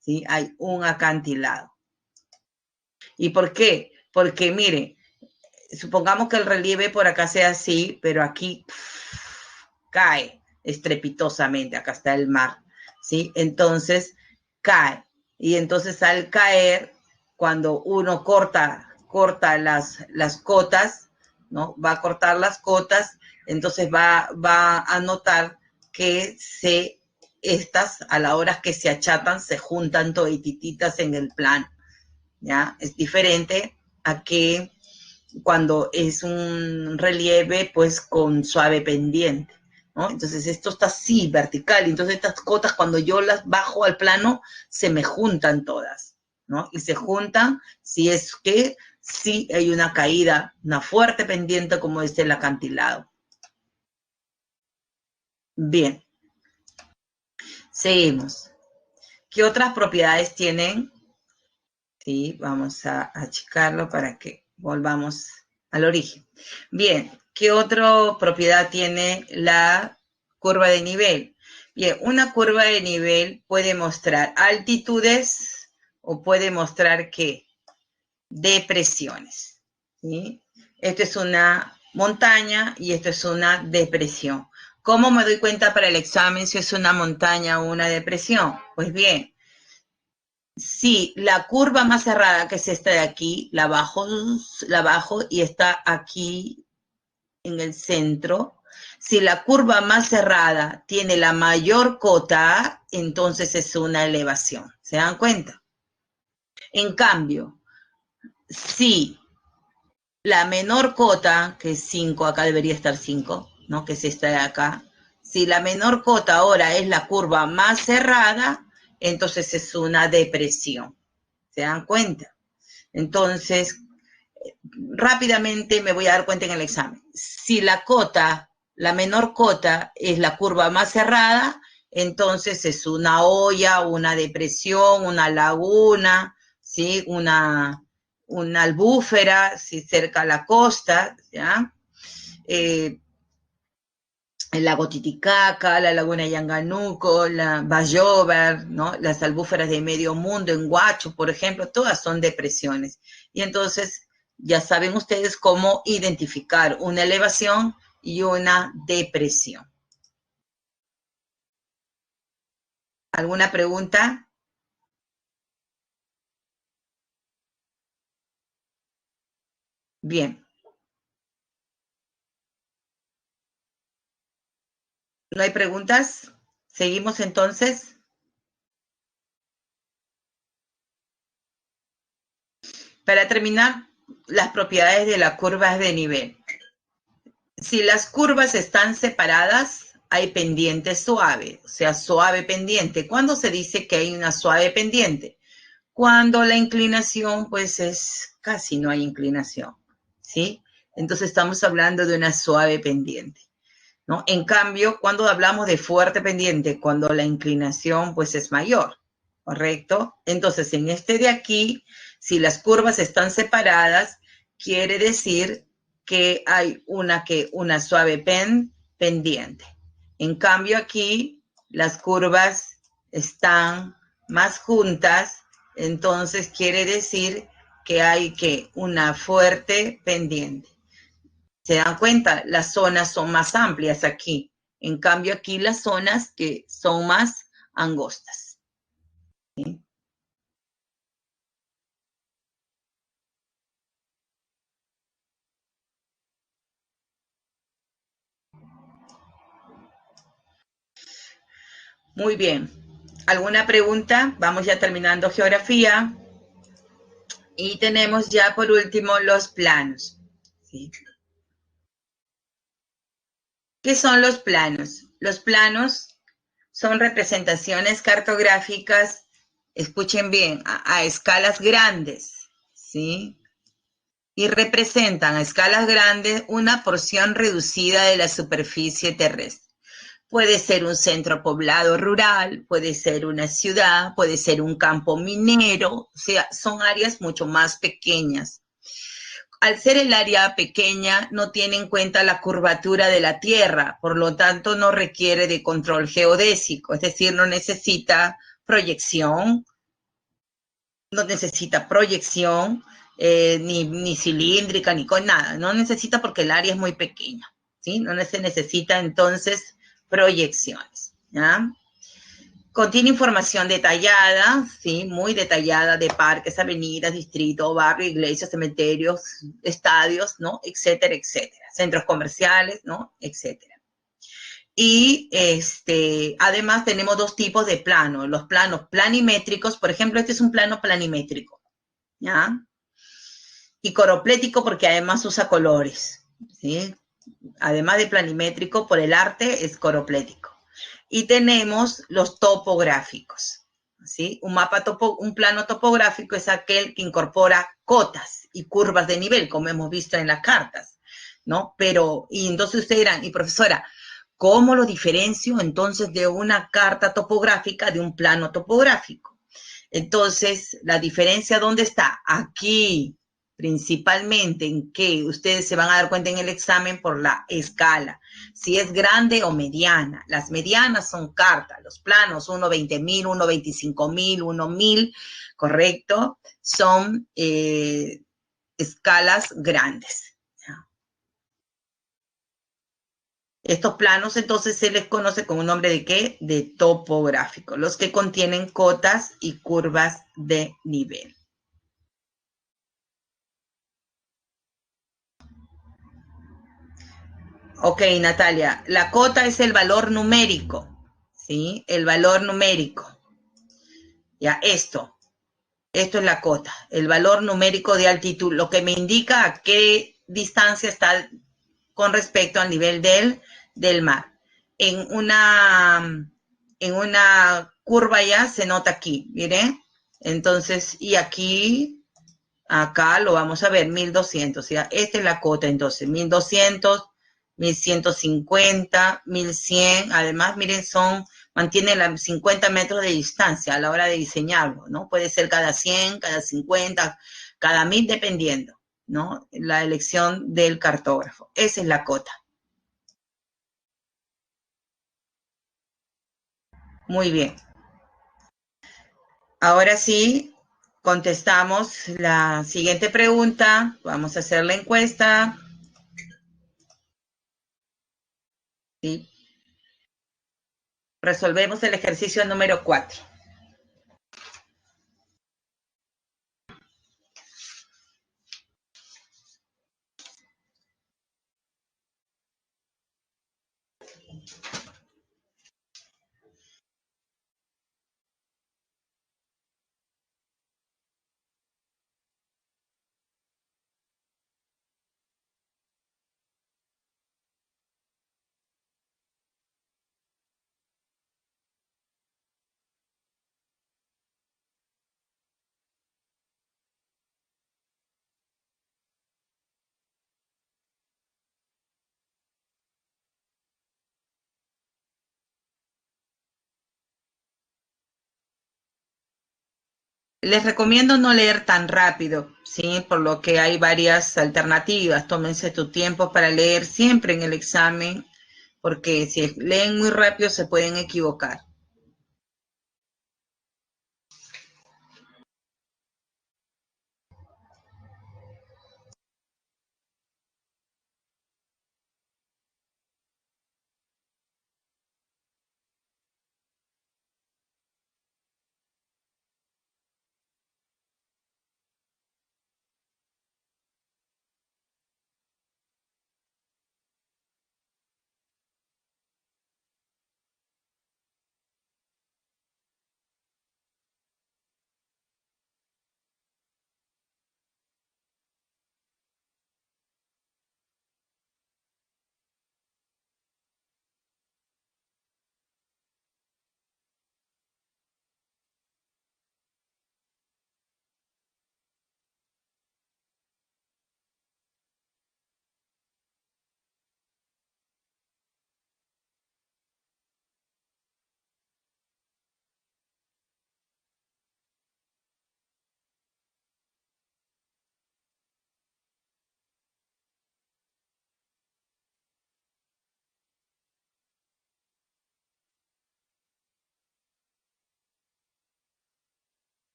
¿sí? Hay un acantilado. ¿Y por qué? Porque, mire, supongamos que el relieve por acá sea así, pero aquí cae estrepitosamente, acá está el mar, ¿sí? Entonces, cae. Y entonces al caer, cuando uno corta las cotas, ¿no? Va a cortar las cotas, entonces va a notar que estas, a la hora que se achatan, se juntan todititas en el plano, ¿ya? Es diferente a que cuando es un relieve, pues, con suave pendiente, ¿no? Entonces esto está así, vertical, entonces estas cotas cuando yo las bajo al plano se me juntan todas, ¿no? Y se juntan si es que sí hay una caída, una fuerte pendiente como es el acantilado. Bien, seguimos. ¿Qué otras propiedades tienen? Sí, vamos a achicarlo para que volvamos al origen. Bien, ¿qué otra propiedad tiene la curva de nivel? Bien, una curva de nivel puede mostrar altitudes o puede mostrar ¿qué? Depresiones. ¿Sí? Esto es una montaña y esto es una depresión. ¿Cómo me doy cuenta para el examen si es una montaña o una depresión? Pues bien, si la curva más cerrada, que es esta de aquí, la bajo y está aquí en el centro. Si la curva más cerrada tiene la mayor cota, entonces es una elevación. ¿Se dan cuenta? En cambio, si la menor cota, que es 5, acá debería estar 5, ¿no? Que es esta de acá. Si la menor cota ahora es la curva más cerrada, entonces es una depresión. ¿Se dan cuenta? Entonces, rápidamente me voy a dar cuenta en el examen. Si la cota, la menor cota, es la curva más cerrada, entonces es una hoya, una depresión, una laguna, ¿sí? Una albúfera, ¿sí? Cerca a la costa, ¿ya? El lago Titicaca, la laguna Yanganuco, la Bayover, ¿no? Las albúferas de medio mundo en Huacho, por ejemplo, todas son depresiones. Y entonces ya saben ustedes cómo identificar una elevación y una depresión. ¿Alguna pregunta? Bien. ¿No hay preguntas? ¿Seguimos entonces? Para terminar, las propiedades de las curvas de nivel. Si las curvas están separadas, hay pendiente suave, o sea, suave pendiente. ¿Cuándo se dice que hay una suave pendiente? Cuando la inclinación, pues es casi no hay inclinación, ¿sí? Entonces estamos hablando de una suave pendiente, ¿no? En cambio, cuando hablamos de fuerte pendiente, cuando la inclinación, pues es mayor, ¿correcto? Entonces, en este de aquí, si las curvas están separadas, quiere decir que hay una suave pendiente. En cambio, aquí las curvas están más juntas, entonces quiere decir que hay una fuerte pendiente. ¿Se dan cuenta? Las zonas son más amplias aquí. En cambio, aquí las zonas que son más angostas. ¿Sí? Muy bien. ¿Alguna pregunta? Vamos ya terminando geografía. Y tenemos ya por último los planos. ¿Sí? ¿Qué son los planos? Los planos son representaciones cartográficas, escuchen bien, a escalas grandes, ¿sí? Y representan a escalas grandes una porción reducida de la superficie terrestre. Puede ser un centro poblado rural, puede ser una ciudad, puede ser un campo minero, o sea, son áreas mucho más pequeñas. Al ser el área pequeña, no tiene en cuenta la curvatura de la Tierra, por lo tanto no requiere de control geodésico, es decir, no necesita proyección, ni cilíndrica, ni con nada, no necesita porque el área es muy pequeña, ¿sí? No se necesita entonces proyecciones, ¿ya? Contiene información detallada, ¿sí? Muy detallada de parques, avenidas, distritos, barrios, iglesias, cementerios, estadios, ¿no? Etcétera, etcétera. Centros comerciales, ¿no? Etcétera. Y además tenemos dos tipos de planos. Los planos planimétricos, por ejemplo, este es un plano planimétrico, ¿ya? Y coroplético porque además usa colores, ¿sí? además de planimétrico, por el arte, es coroplético. Y tenemos los topográficos, ¿sí? Un plano topográfico es aquel que incorpora cotas y curvas de nivel, como hemos visto en las cartas, ¿no? Pero, y entonces ustedes dirán, y profesora, ¿cómo lo diferencio entonces de una carta topográfica de un plano topográfico? Entonces, la diferencia, ¿dónde está? Aquí, principalmente en que ustedes se van a dar cuenta en el examen por la escala, si es grande o mediana. Las medianas son cartas, los planos 1/20.000, 1/25.000, 1.000, ¿correcto? Son escalas grandes. Estos planos entonces se les conoce con un nombre de ¿qué? De topográfico, los que contienen cotas y curvas de nivel. Ok, Natalia, la cota es el valor numérico, ¿sí? El valor numérico. Ya, esto es la cota, el valor numérico de altitud, lo que me indica a qué distancia está con respecto al nivel del mar. En una curva ya se nota aquí, miren. Entonces, y aquí, acá lo vamos a ver, 1200, ¿ya? Esta es la cota, entonces, 1200, 1150, 1100, además, miren, mantiene 50 metros de distancia a la hora de diseñarlo, ¿no? Puede ser cada 100, cada 50, cada 1000, dependiendo, ¿no? La elección del cartógrafo. Esa es la cota. Muy bien. Ahora sí, contestamos la siguiente pregunta. Vamos a hacer la encuesta. ¿Sí? Resolvemos el ejercicio número 4. Les recomiendo no leer tan rápido, ¿sí? Por lo que hay varias alternativas. Tómense tu tiempo para leer siempre en el examen, porque si leen muy rápido se pueden equivocar.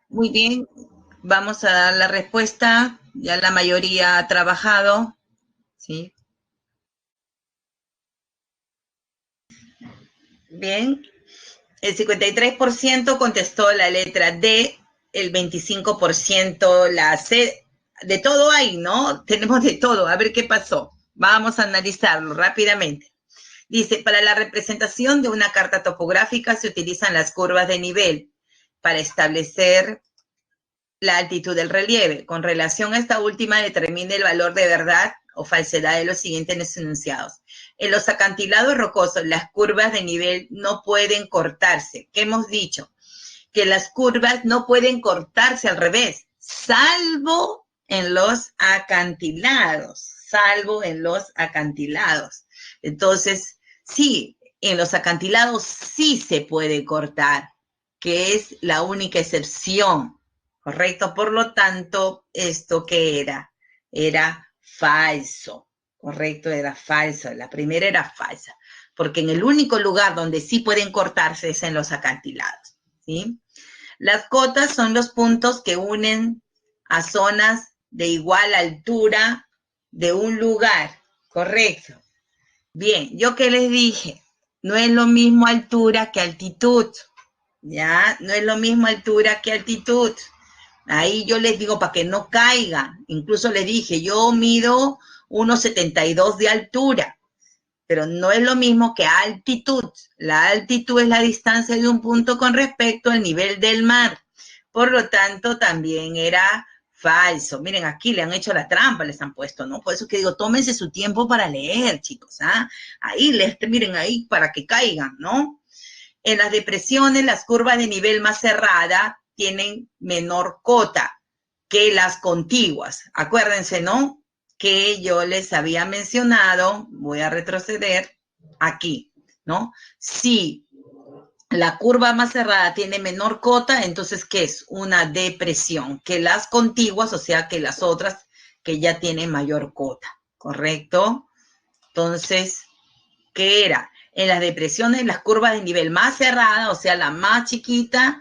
Muy bien, vamos a dar la respuesta. Ya la mayoría ha trabajado, ¿sí? Bien, el 53% contestó la letra D, el 25% la C. De todo hay, ¿no? Tenemos de todo. A ver qué pasó. Vamos a analizarlo rápidamente. Dice, para la representación de una carta topográfica se utilizan las curvas de nivel para establecer la altitud del relieve. Con relación a esta última, determina el valor de verdad o falsedad de los siguientes enunciados. En los acantilados rocosos, las curvas de nivel no pueden cortarse. ¿Qué hemos dicho? Que las curvas no pueden cortarse al revés, salvo en los acantilados, salvo en los acantilados. Entonces, sí, en los acantilados sí se puede cortar, que es la única excepción, ¿correcto? Por lo tanto, ¿esto qué era? Era falso, ¿correcto? Era falso, la primera era falsa, porque en el único lugar donde sí pueden cortarse es en los acantilados, ¿sí? Las cotas son los puntos que unen a zonas de igual altura de un lugar, ¿correcto? Bien, ¿yo qué les dije? No es lo mismo altura que altitud, ¿ya? No es lo mismo altura que altitud. Ahí yo les digo para que no caigan. Incluso les dije, yo mido 1,72 de altura, pero no es lo mismo que altitud. La altitud es la distancia de un punto con respecto al nivel del mar. Por lo tanto, también era falso. Miren, aquí le han hecho la trampa, les han puesto, ¿no? Por eso que digo, tómense su tiempo para leer, chicos, ¿ah? Ahí, miren ahí para que caigan, ¿no? En las depresiones, las curvas de nivel más cerrada tienen menor cota que las contiguas. Acuérdense, ¿no? Que yo les había mencionado, voy a retroceder aquí, ¿no? Si la curva más cerrada tiene menor cota, entonces, ¿qué es? Una depresión, que las contiguas, o sea, que las otras que ya tienen mayor cota, ¿correcto? Entonces, ¿qué era? En las depresiones, las curvas de nivel más cerrada, o sea, la más chiquita,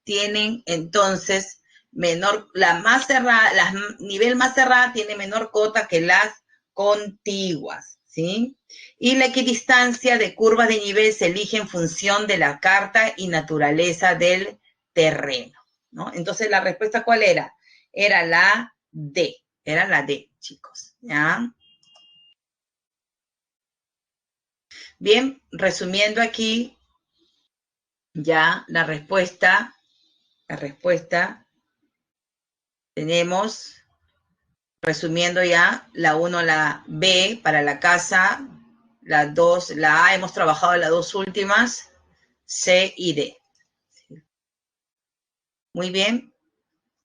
tienen entonces menor, la más cerrada, la nivel más cerrada tiene menor cota que las contiguas, ¿sí? Y la equidistancia de curvas de nivel se elige en función de la carta y naturaleza del terreno, ¿no? Entonces, ¿la respuesta cuál era? Era la D, chicos, ¿ya? Bien, resumiendo aquí ya la respuesta tenemos, resumiendo ya, la 1, la B para la casa, la 2, la A, hemos trabajado las dos últimas, C y D. Muy bien,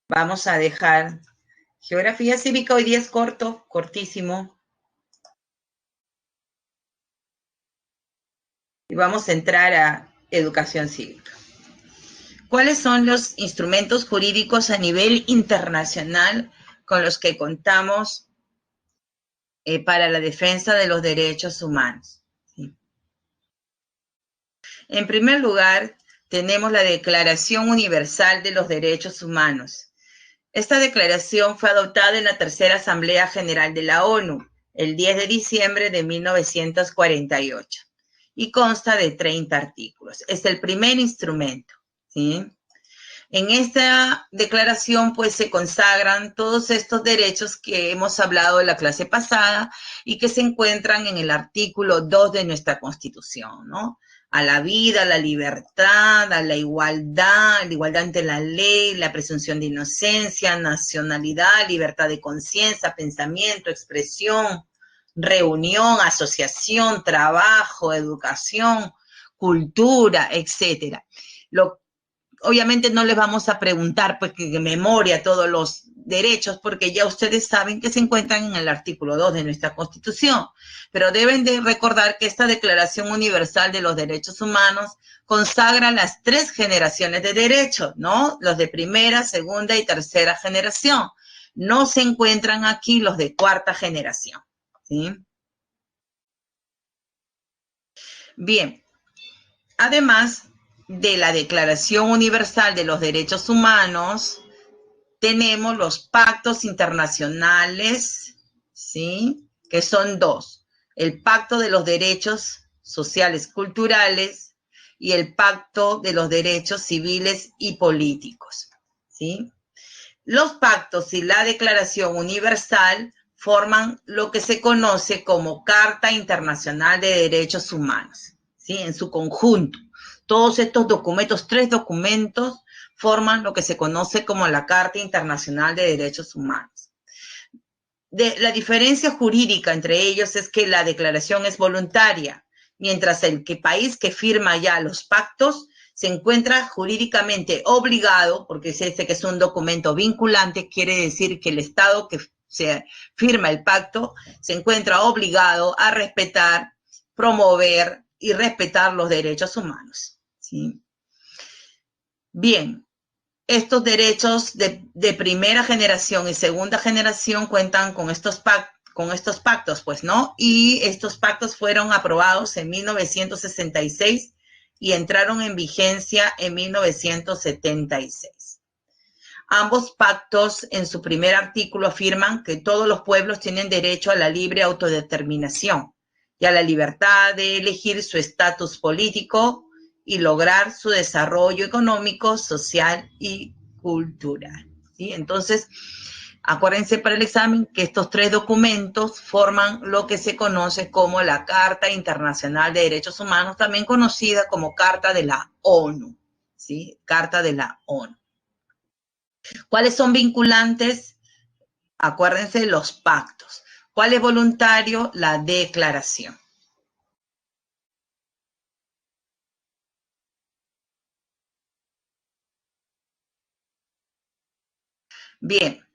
vamos a dejar geografía cívica, hoy día es corto, cortísimo. Y vamos a entrar a educación cívica. ¿Cuáles son los instrumentos jurídicos a nivel internacional con los que contamos para la defensa de los derechos humanos? ¿Sí? En primer lugar, tenemos la Declaración Universal de los Derechos Humanos. Esta declaración fue adoptada en la Tercera Asamblea General de la ONU el 10 de diciembre de 1948 y consta de 30 artículos. Es el primer instrumento, ¿sí? En esta declaración, pues, se consagran todos estos derechos que hemos hablado en la clase pasada y que se encuentran en el artículo 2 de nuestra Constitución, ¿no? A la vida, a la libertad, a la igualdad ante la ley, la presunción de inocencia, nacionalidad, libertad de conciencia, pensamiento, expresión, reunión, asociación, trabajo, educación, cultura, etcétera. Obviamente no les vamos a preguntar pues que de memoria todos los derechos, porque ya ustedes saben que se encuentran en el artículo 2 de nuestra Constitución, pero deben de recordar que esta Declaración Universal de los Derechos Humanos consagra las 3 generaciones de derechos, ¿no? Los de primera, segunda y tercera generación. No se encuentran aquí los de cuarta generación, ¿sí? Bien, además de la Declaración Universal de los Derechos Humanos, tenemos los pactos internacionales, ¿sí? Que son 2. El Pacto de los Derechos Sociales Culturales y el Pacto de los Derechos Civiles y Políticos, ¿sí? Los pactos y la Declaración Universal forman lo que se conoce como Carta Internacional de Derechos Humanos, ¿sí? En su conjunto. Todos estos documentos, 3 documentos, forman lo que se conoce como la Carta Internacional de Derechos Humanos. La diferencia jurídica entre ellos es que la declaración es voluntaria, mientras el país que firma ya los pactos se encuentra jurídicamente obligado, porque es que es un documento vinculante, quiere decir que el Estado que se firma el pacto se encuentra obligado a respetar, promover y respetar los derechos humanos, ¿sí? Bien, estos derechos de primera generación y segunda generación cuentan con estos pactos, pues, ¿no? Y estos pactos fueron aprobados en 1966 y entraron en vigencia en 1976. Ambos pactos, en su primer artículo, afirman que todos los pueblos tienen derecho a la libre autodeterminación y a la libertad de elegir su estatus político y lograr su desarrollo económico, social y cultural, ¿sí? Entonces, acuérdense para el examen que estos 3 documentos forman lo que se conoce como la Carta Internacional de Derechos Humanos, también conocida como Carta de la ONU, ¿sí? Carta de la ONU. ¿Cuáles son vinculantes? Acuérdense los pactos. ¿Cuál es voluntario? La declaración. Bien,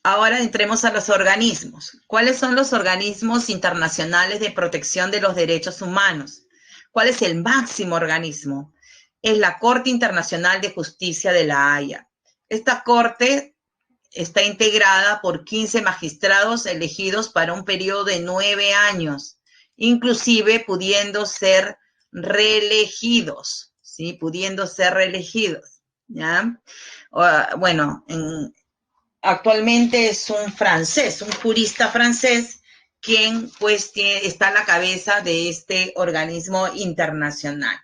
ahora entremos a los organismos. ¿Cuáles son los organismos internacionales de protección de los derechos humanos? ¿Cuál es el máximo organismo? Es la Corte Internacional de Justicia de La Haya. Esta corte está integrada por 15 magistrados elegidos para un periodo de 9 años, inclusive pudiendo ser reelegidos, ¿sí? Pudiendo ser reelegidos, ¿ya? Bueno, actualmente es un francés, un jurista francés, quien pues está a la cabeza de este organismo internacional.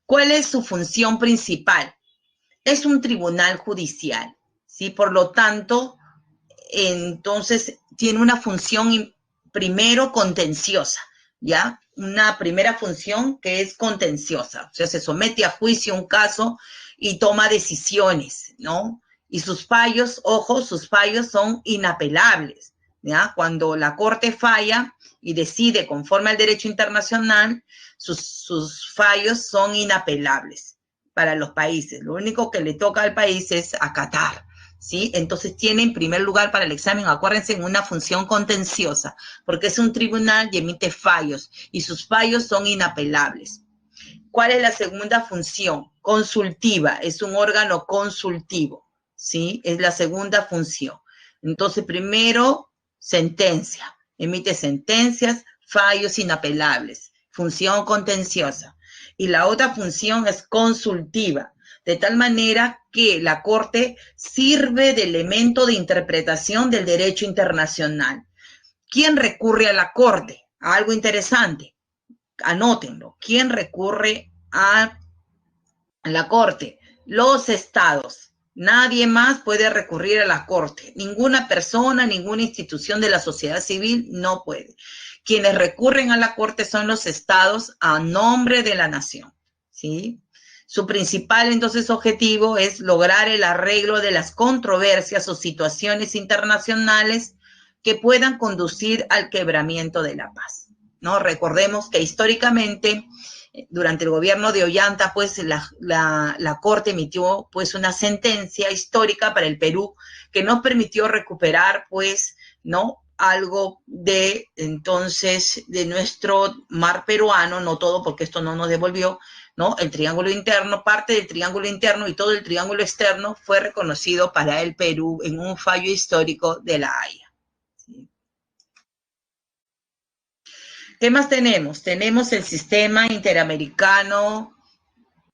¿Cuál es su función principal? Es un tribunal judicial, ¿sí? Por lo tanto, entonces tiene una función primero contenciosa, ¿ya? Una primera función que es contenciosa, o sea, se somete a juicio un caso y toma decisiones, ¿no? Y sus fallos, ojo, sus fallos son inapelables, ¿ya? Cuando la Corte falla y decide conforme al derecho internacional, sus fallos son inapelables para los países. Lo único que le toca al país es acatar, ¿sí? Entonces tiene en primer lugar para el examen, acuérdense, una función contenciosa, porque es un tribunal y emite fallos, y sus fallos son inapelables. ¿Cuál es la segunda función? Consultiva, es un órgano consultivo, ¿sí? Es la segunda función. Entonces, primero, sentencia, emite sentencias, fallos inapelables, función contenciosa. Y la otra función es consultiva, de tal manera que la Corte sirve de elemento de interpretación del derecho internacional. ¿Quién recurre a la Corte? A algo interesante, anótenlo. ¿Quién recurre a la Corte? Los estados. Nadie más puede recurrir a la Corte. Ninguna persona, ninguna institución de la sociedad civil no puede. Quienes recurren a la Corte son los estados a nombre de la nación, ¿sí? Su principal, entonces, objetivo es lograr el arreglo de las controversias o situaciones internacionales que puedan conducir al quebramiento de la paz, ¿no? Recordemos que históricamente, durante el gobierno de Ollanta, pues la Corte emitió pues una sentencia histórica para el Perú que nos permitió recuperar pues, ¿no?, algo de entonces de nuestro mar peruano, no todo porque esto no nos devolvió, ¿no? El triángulo interno, parte del triángulo interno y todo el triángulo externo fue reconocido para el Perú en un fallo histórico de La Haya. ¿Sí? ¿Qué más tenemos? Tenemos el Sistema Interamericano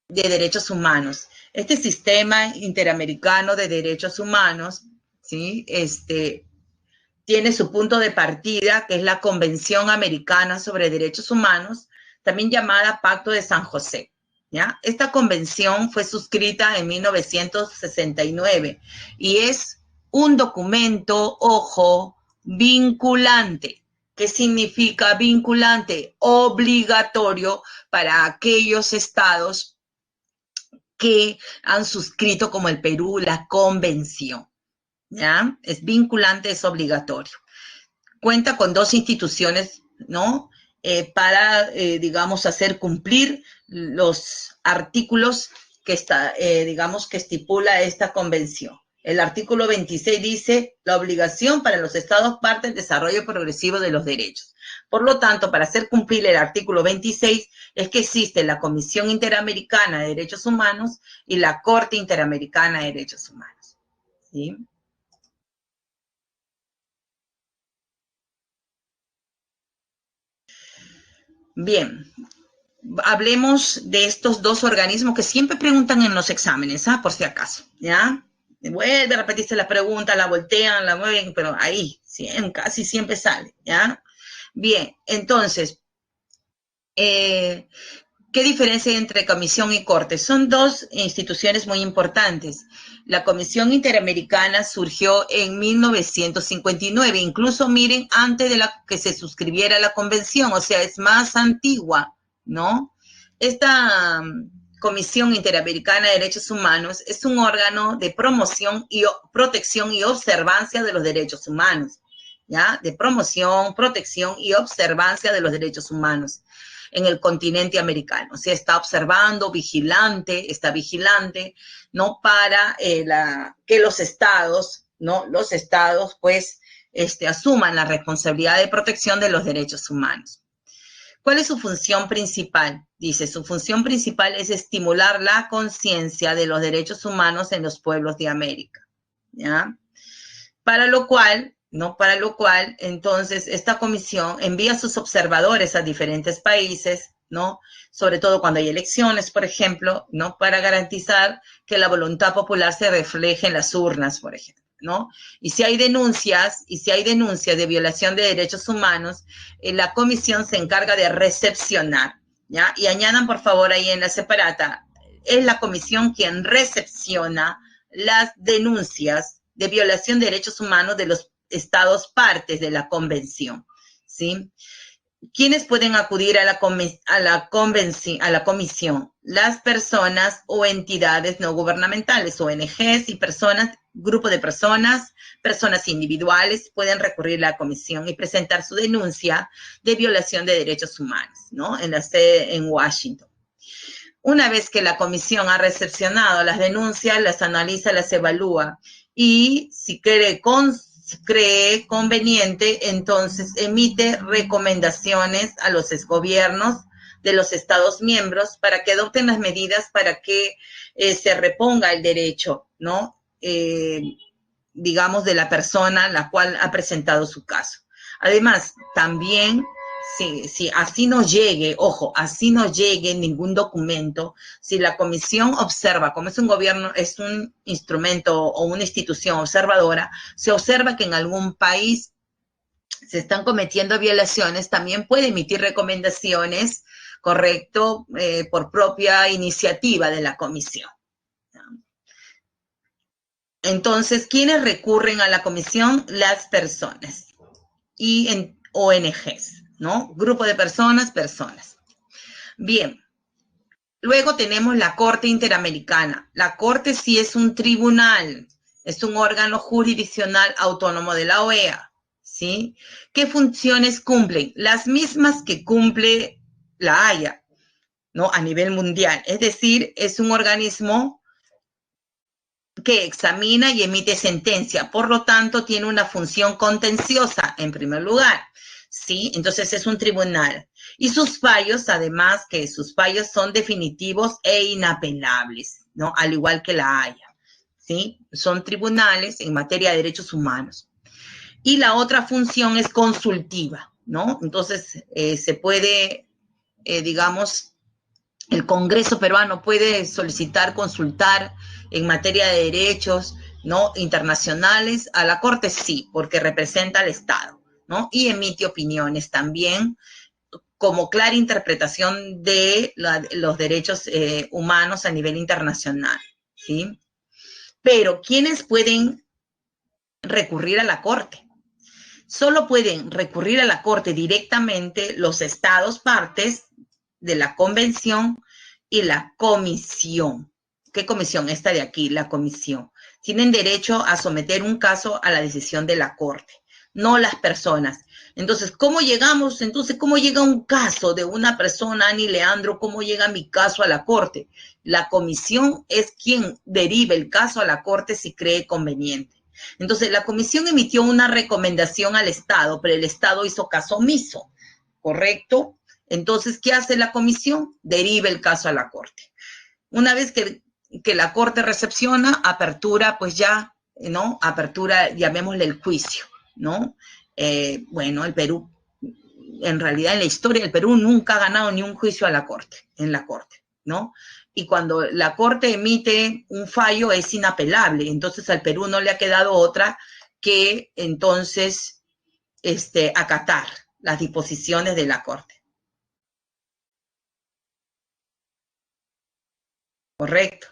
de Derechos Humanos. Este Sistema Interamericano de Derechos Humanos, ¿sí?, tiene su punto de partida, que es la Convención Americana sobre Derechos Humanos, también llamada Pacto de San José, ¿ya? Esta convención fue suscrita en 1969 y es un documento, ojo, vinculante. ¿Qué significa vinculante? Obligatorio para aquellos estados que han suscrito, como el Perú, la convención. ¿Ya? Es vinculante, es obligatorio. Cuenta con 2 instituciones, ¿no? Para, digamos, hacer cumplir los artículos que digamos, que estipula esta convención. El artículo 26 dice la obligación para los estados parte del desarrollo progresivo de los derechos. Por lo tanto, para hacer cumplir el artículo 26 es que existe la Comisión Interamericana de Derechos Humanos y la Corte Interamericana de Derechos Humanos. ¿Sí? Bien, hablemos de estos 2 organismos que siempre preguntan en los exámenes, por si acaso, ¿ya? Vuelve a repetirse la pregunta, la voltean, la mueven, pero ahí, casi siempre sale, ¿ya? Bien, entonces, ¿qué diferencia hay entre comisión y corte? Son 2 instituciones muy importantes. La Comisión Interamericana surgió en 1959, incluso miren, antes de que se suscribiera la convención, o sea, es más antigua, ¿no? Esta Comisión Interamericana de Derechos Humanos es un órgano de promoción y protección y observancia de los derechos humanos, ¿ya? De promoción, protección y observancia de los derechos humanos en el continente americano. O sea, está vigilante, ¿no? Para que los estados, ¿no? Los estados, pues, asuman la responsabilidad de protección de los derechos humanos. ¿Cuál es su función principal? Dice, su función principal es estimular la conciencia de los derechos humanos en los pueblos de América, ¿ya? Para lo cual, entonces, esta comisión envía a sus observadores a diferentes países, ¿no? Sobre todo cuando hay elecciones, por ejemplo, ¿no? Para garantizar que la voluntad popular se refleje en las urnas, por ejemplo, ¿no? Y si hay denuncias de violación de derechos humanos, la comisión se encarga de recepcionar, ¿ya? Y añadan, por favor, ahí en la separata, es la comisión quien recepciona las denuncias de violación de derechos humanos de los estados partes de la convención, ¿sí? ¿Quiénes pueden acudir a la comisión? Las personas o entidades no gubernamentales, ONGs y personas, grupo de personas individuales pueden recurrir a la comisión y presentar su denuncia de violación de derechos humanos, ¿no? En la sede en Washington. Una vez que la comisión ha recepcionado las denuncias, las analiza, las evalúa y si cree conveniente, entonces emite recomendaciones a los gobiernos de los Estados miembros para que adopten las medidas para que se reponga el derecho, ¿no? Digamos, de la persona la cual ha presentado su caso. Además, también, si así no llegue, ojo, así no llegue ningún documento, si la comisión observa, como es un gobierno, es un instrumento o una institución observadora, se observa que en algún país se están cometiendo violaciones, también puede emitir recomendaciones, correcto, por propia iniciativa de la comisión. Entonces, ¿quiénes recurren a la comisión? Las personas y en ONGs, ¿no? Grupo de personas. Bien, luego tenemos la Corte Interamericana. La Corte sí es un tribunal, es un órgano jurisdiccional autónomo de la OEA, ¿sí? ¿Qué funciones cumplen? Las mismas que cumple la Haya, ¿no? A nivel mundial. Es decir, es un organismo que examina y emite sentencia, por lo tanto tiene una función contenciosa en primer lugar, ¿sí? Entonces es un tribunal. Y sus fallos, además que sus fallos son definitivos e inapelables, ¿no? Al igual que la Haya, ¿sí? Son tribunales en materia de derechos humanos. Y la otra función es consultiva, ¿no? Entonces se puede, digamos, el Congreso peruano puede solicitar, consultar en materia de derechos, ¿no? Internacionales. A la Corte sí, porque representa al Estado, ¿no? Y emite opiniones también como clara interpretación de los derechos humanos a nivel internacional, ¿sí? Pero, ¿quiénes pueden recurrir a la Corte? Solo pueden recurrir a la Corte directamente los estados partes de la convención y la comisión. ¿Qué comisión? Esta de aquí, la comisión. Tienen derecho a someter un caso a la decisión de la Corte, no las personas. Entonces, ¿cómo llegamos? Entonces, ¿cómo llega un caso de una persona, Ani Leandro? ¿Cómo llega mi caso a la Corte? La comisión es quien deriva el caso a la Corte si cree conveniente. Entonces, la comisión emitió una recomendación al Estado, pero el Estado hizo caso omiso, ¿correcto? Entonces, ¿qué hace la comisión? Deriva el caso a la Corte. Una vez que la Corte recepciona, apertura, pues ya, ¿no? Apertura, llamémosle el juicio, ¿no? Bueno, el Perú, en realidad en la historia, el Perú nunca ha ganado ni un juicio a la Corte, en la Corte, ¿no? Y cuando la Corte emite un fallo es inapelable, entonces al Perú no le ha quedado otra que entonces acatar las disposiciones de la Corte. Correcto.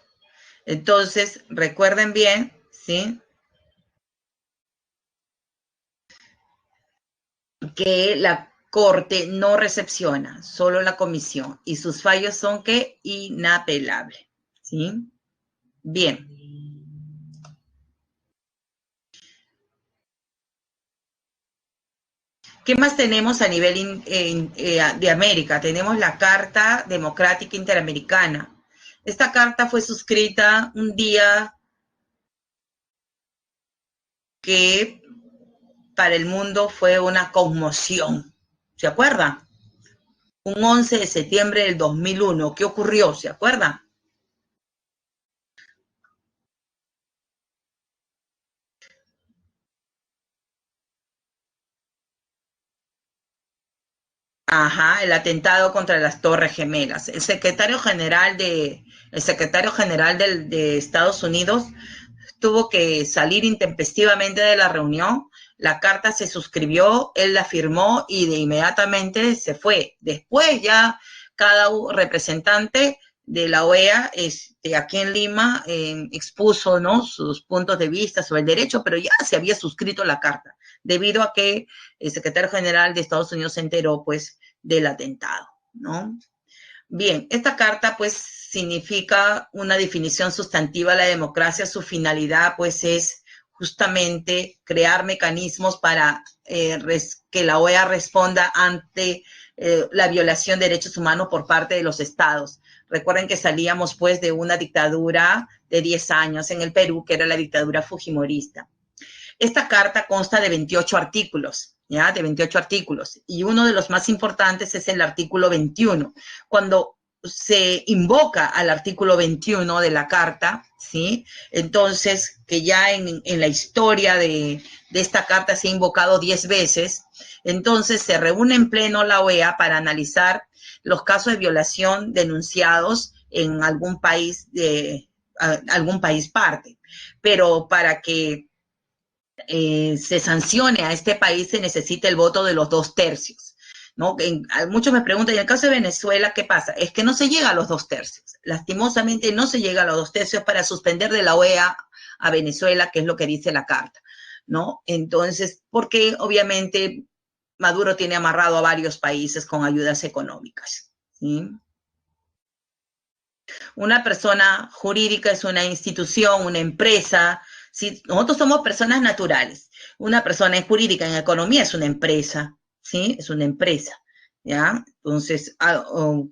Entonces, recuerden bien, ¿sí? Que la Corte no recepciona, solo la comisión, y sus fallos son que inapelables, ¿sí? Bien. ¿Qué más tenemos a nivel de América? Tenemos la Carta Democrática Interamericana. Esta carta fue suscrita un día que para el mundo fue una conmoción. ¿Se acuerdan? Un 11 de septiembre del 2001. ¿Qué ocurrió? ¿Se acuerdan? Ajá, el atentado contra las Torres Gemelas. El secretario general de Estados Unidos tuvo que salir intempestivamente de la reunión. La carta se suscribió, él la firmó y de inmediatamente se fue. Después ya cada representante de la OEA aquí en Lima expuso, ¿no?, sus puntos de vista sobre el derecho, pero ya se había suscrito la carta, debido a que el secretario general de Estados Unidos se enteró, pues, del atentado, ¿no? Bien, esta carta pues significa una definición sustantiva de la democracia. Su finalidad pues es justamente crear mecanismos para que la OEA responda ante la violación de derechos humanos por parte de los estados. Recuerden que salíamos pues de una dictadura de 10 años en el Perú, que era la dictadura fujimorista. Esta carta consta de 28 artículos, ¿ya? De 28 artículos. Y uno de los más importantes es el artículo 21. Cuando se invoca al artículo 21 de la carta, ¿sí? Entonces, que ya en la historia de esta carta se ha invocado 10 veces, entonces se reúne en pleno la OEA para analizar los casos de violación denunciados en algún país parte. Pero para que se sancione a este país se necesita el voto de los 2/3, ¿no? Muchos me preguntan, en el caso de Venezuela, ¿qué pasa? Es que no se llega a los 2/3. Lastimosamente no se llega a los 2/3 para suspender de la OEA a Venezuela, que es lo que dice la carta, ¿no? Entonces, porque obviamente Maduro tiene amarrado a varios países con ayudas económicas, ¿sí? Una persona jurídica es una institución, una empresa. Si nosotros somos personas naturales, una persona jurídica en economía es una empresa, ¿sí? Es una empresa, ¿ya? Entonces,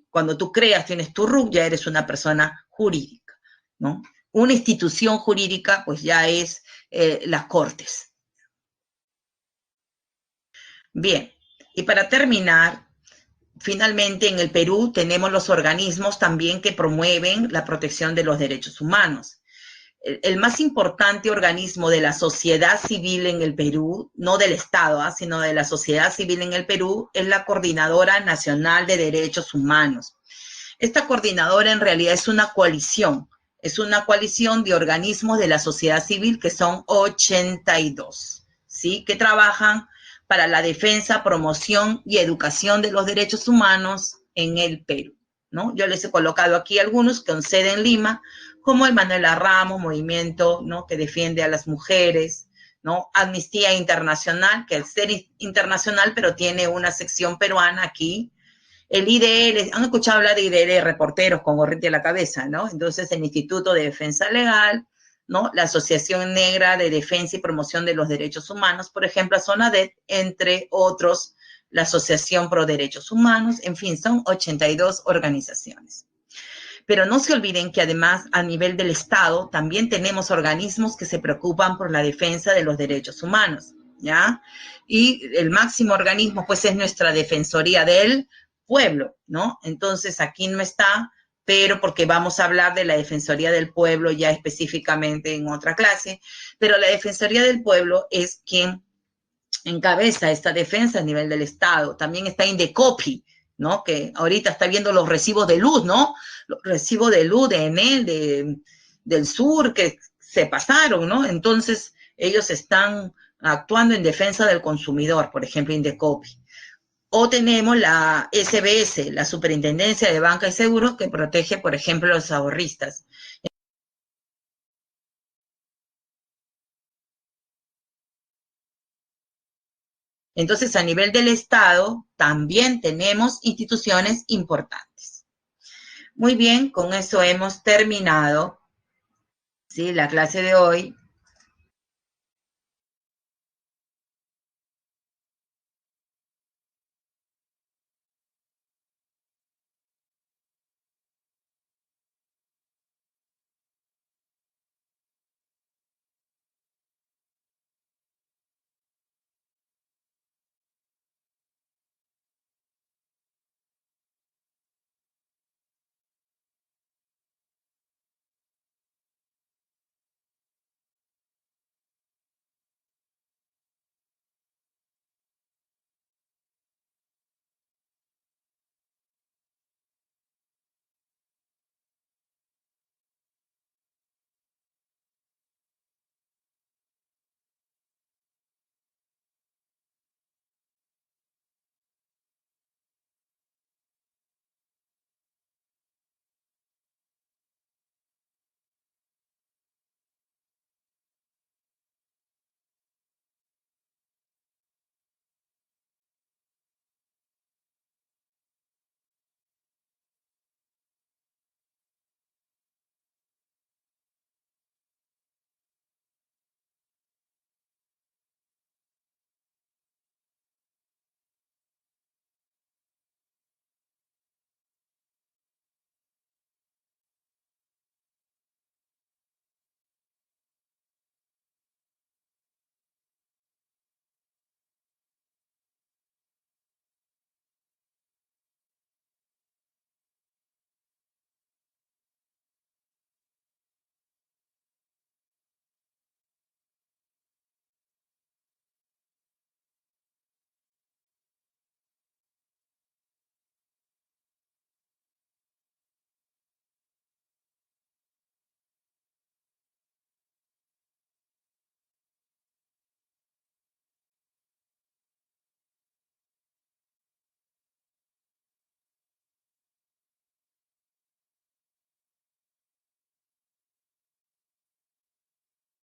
cuando tú creas, tienes tu RUC, ya eres una persona jurídica, ¿no? Una institución jurídica, pues ya es las Cortes. Bien, y para terminar, finalmente, en el Perú tenemos los organismos también que promueven la protección de los derechos humanos. El más importante organismo de la sociedad civil en el Perú, no del Estado, sino de la sociedad civil en el Perú, es la Coordinadora Nacional de Derechos Humanos. Esta coordinadora en realidad es una coalición de organismos de la sociedad civil, que son 82, ¿sí? Que trabajan para la defensa, promoción y educación de los derechos humanos en el Perú, ¿no? Yo les he colocado aquí algunos con sede en Lima, como el Manuela Ramos, movimiento, ¿no?, que defiende a las mujeres, ¿no? Amnistía Internacional, que al ser internacional, pero tiene una sección peruana aquí. El IDL, han escuchado hablar de IDL, reporteros con gorrite a la cabeza, ¿no? Entonces, el Instituto de Defensa Legal, ¿no? La Asociación Negra de Defensa y Promoción de los Derechos Humanos, por ejemplo, SONADET, entre otros, la Asociación Pro Derechos Humanos, en fin, son 82 organizaciones. Pero no se olviden que además a nivel del Estado también tenemos organismos que se preocupan por la defensa de los derechos humanos, ¿ya? Y el máximo organismo pues es nuestra Defensoría del Pueblo, ¿no? Entonces aquí no está, pero porque vamos a hablar de la Defensoría del Pueblo ya específicamente en otra clase, pero la Defensoría del Pueblo es quien encabeza esta defensa a nivel del Estado. También está Indecopi, ¿no? Que ahorita está viendo los recibos de luz, ¿no? Los recibos de luz de Enel, del sur, que se pasaron, ¿no? Entonces, ellos están actuando en defensa del consumidor, por ejemplo, Indecopi. O tenemos la SBS, la Superintendencia de Banca y Seguros, que protege, por ejemplo, a los ahorristas. Entonces, a nivel del Estado, también tenemos instituciones importantes. Muy bien, con eso hemos terminado, ¿sí? La clase de hoy.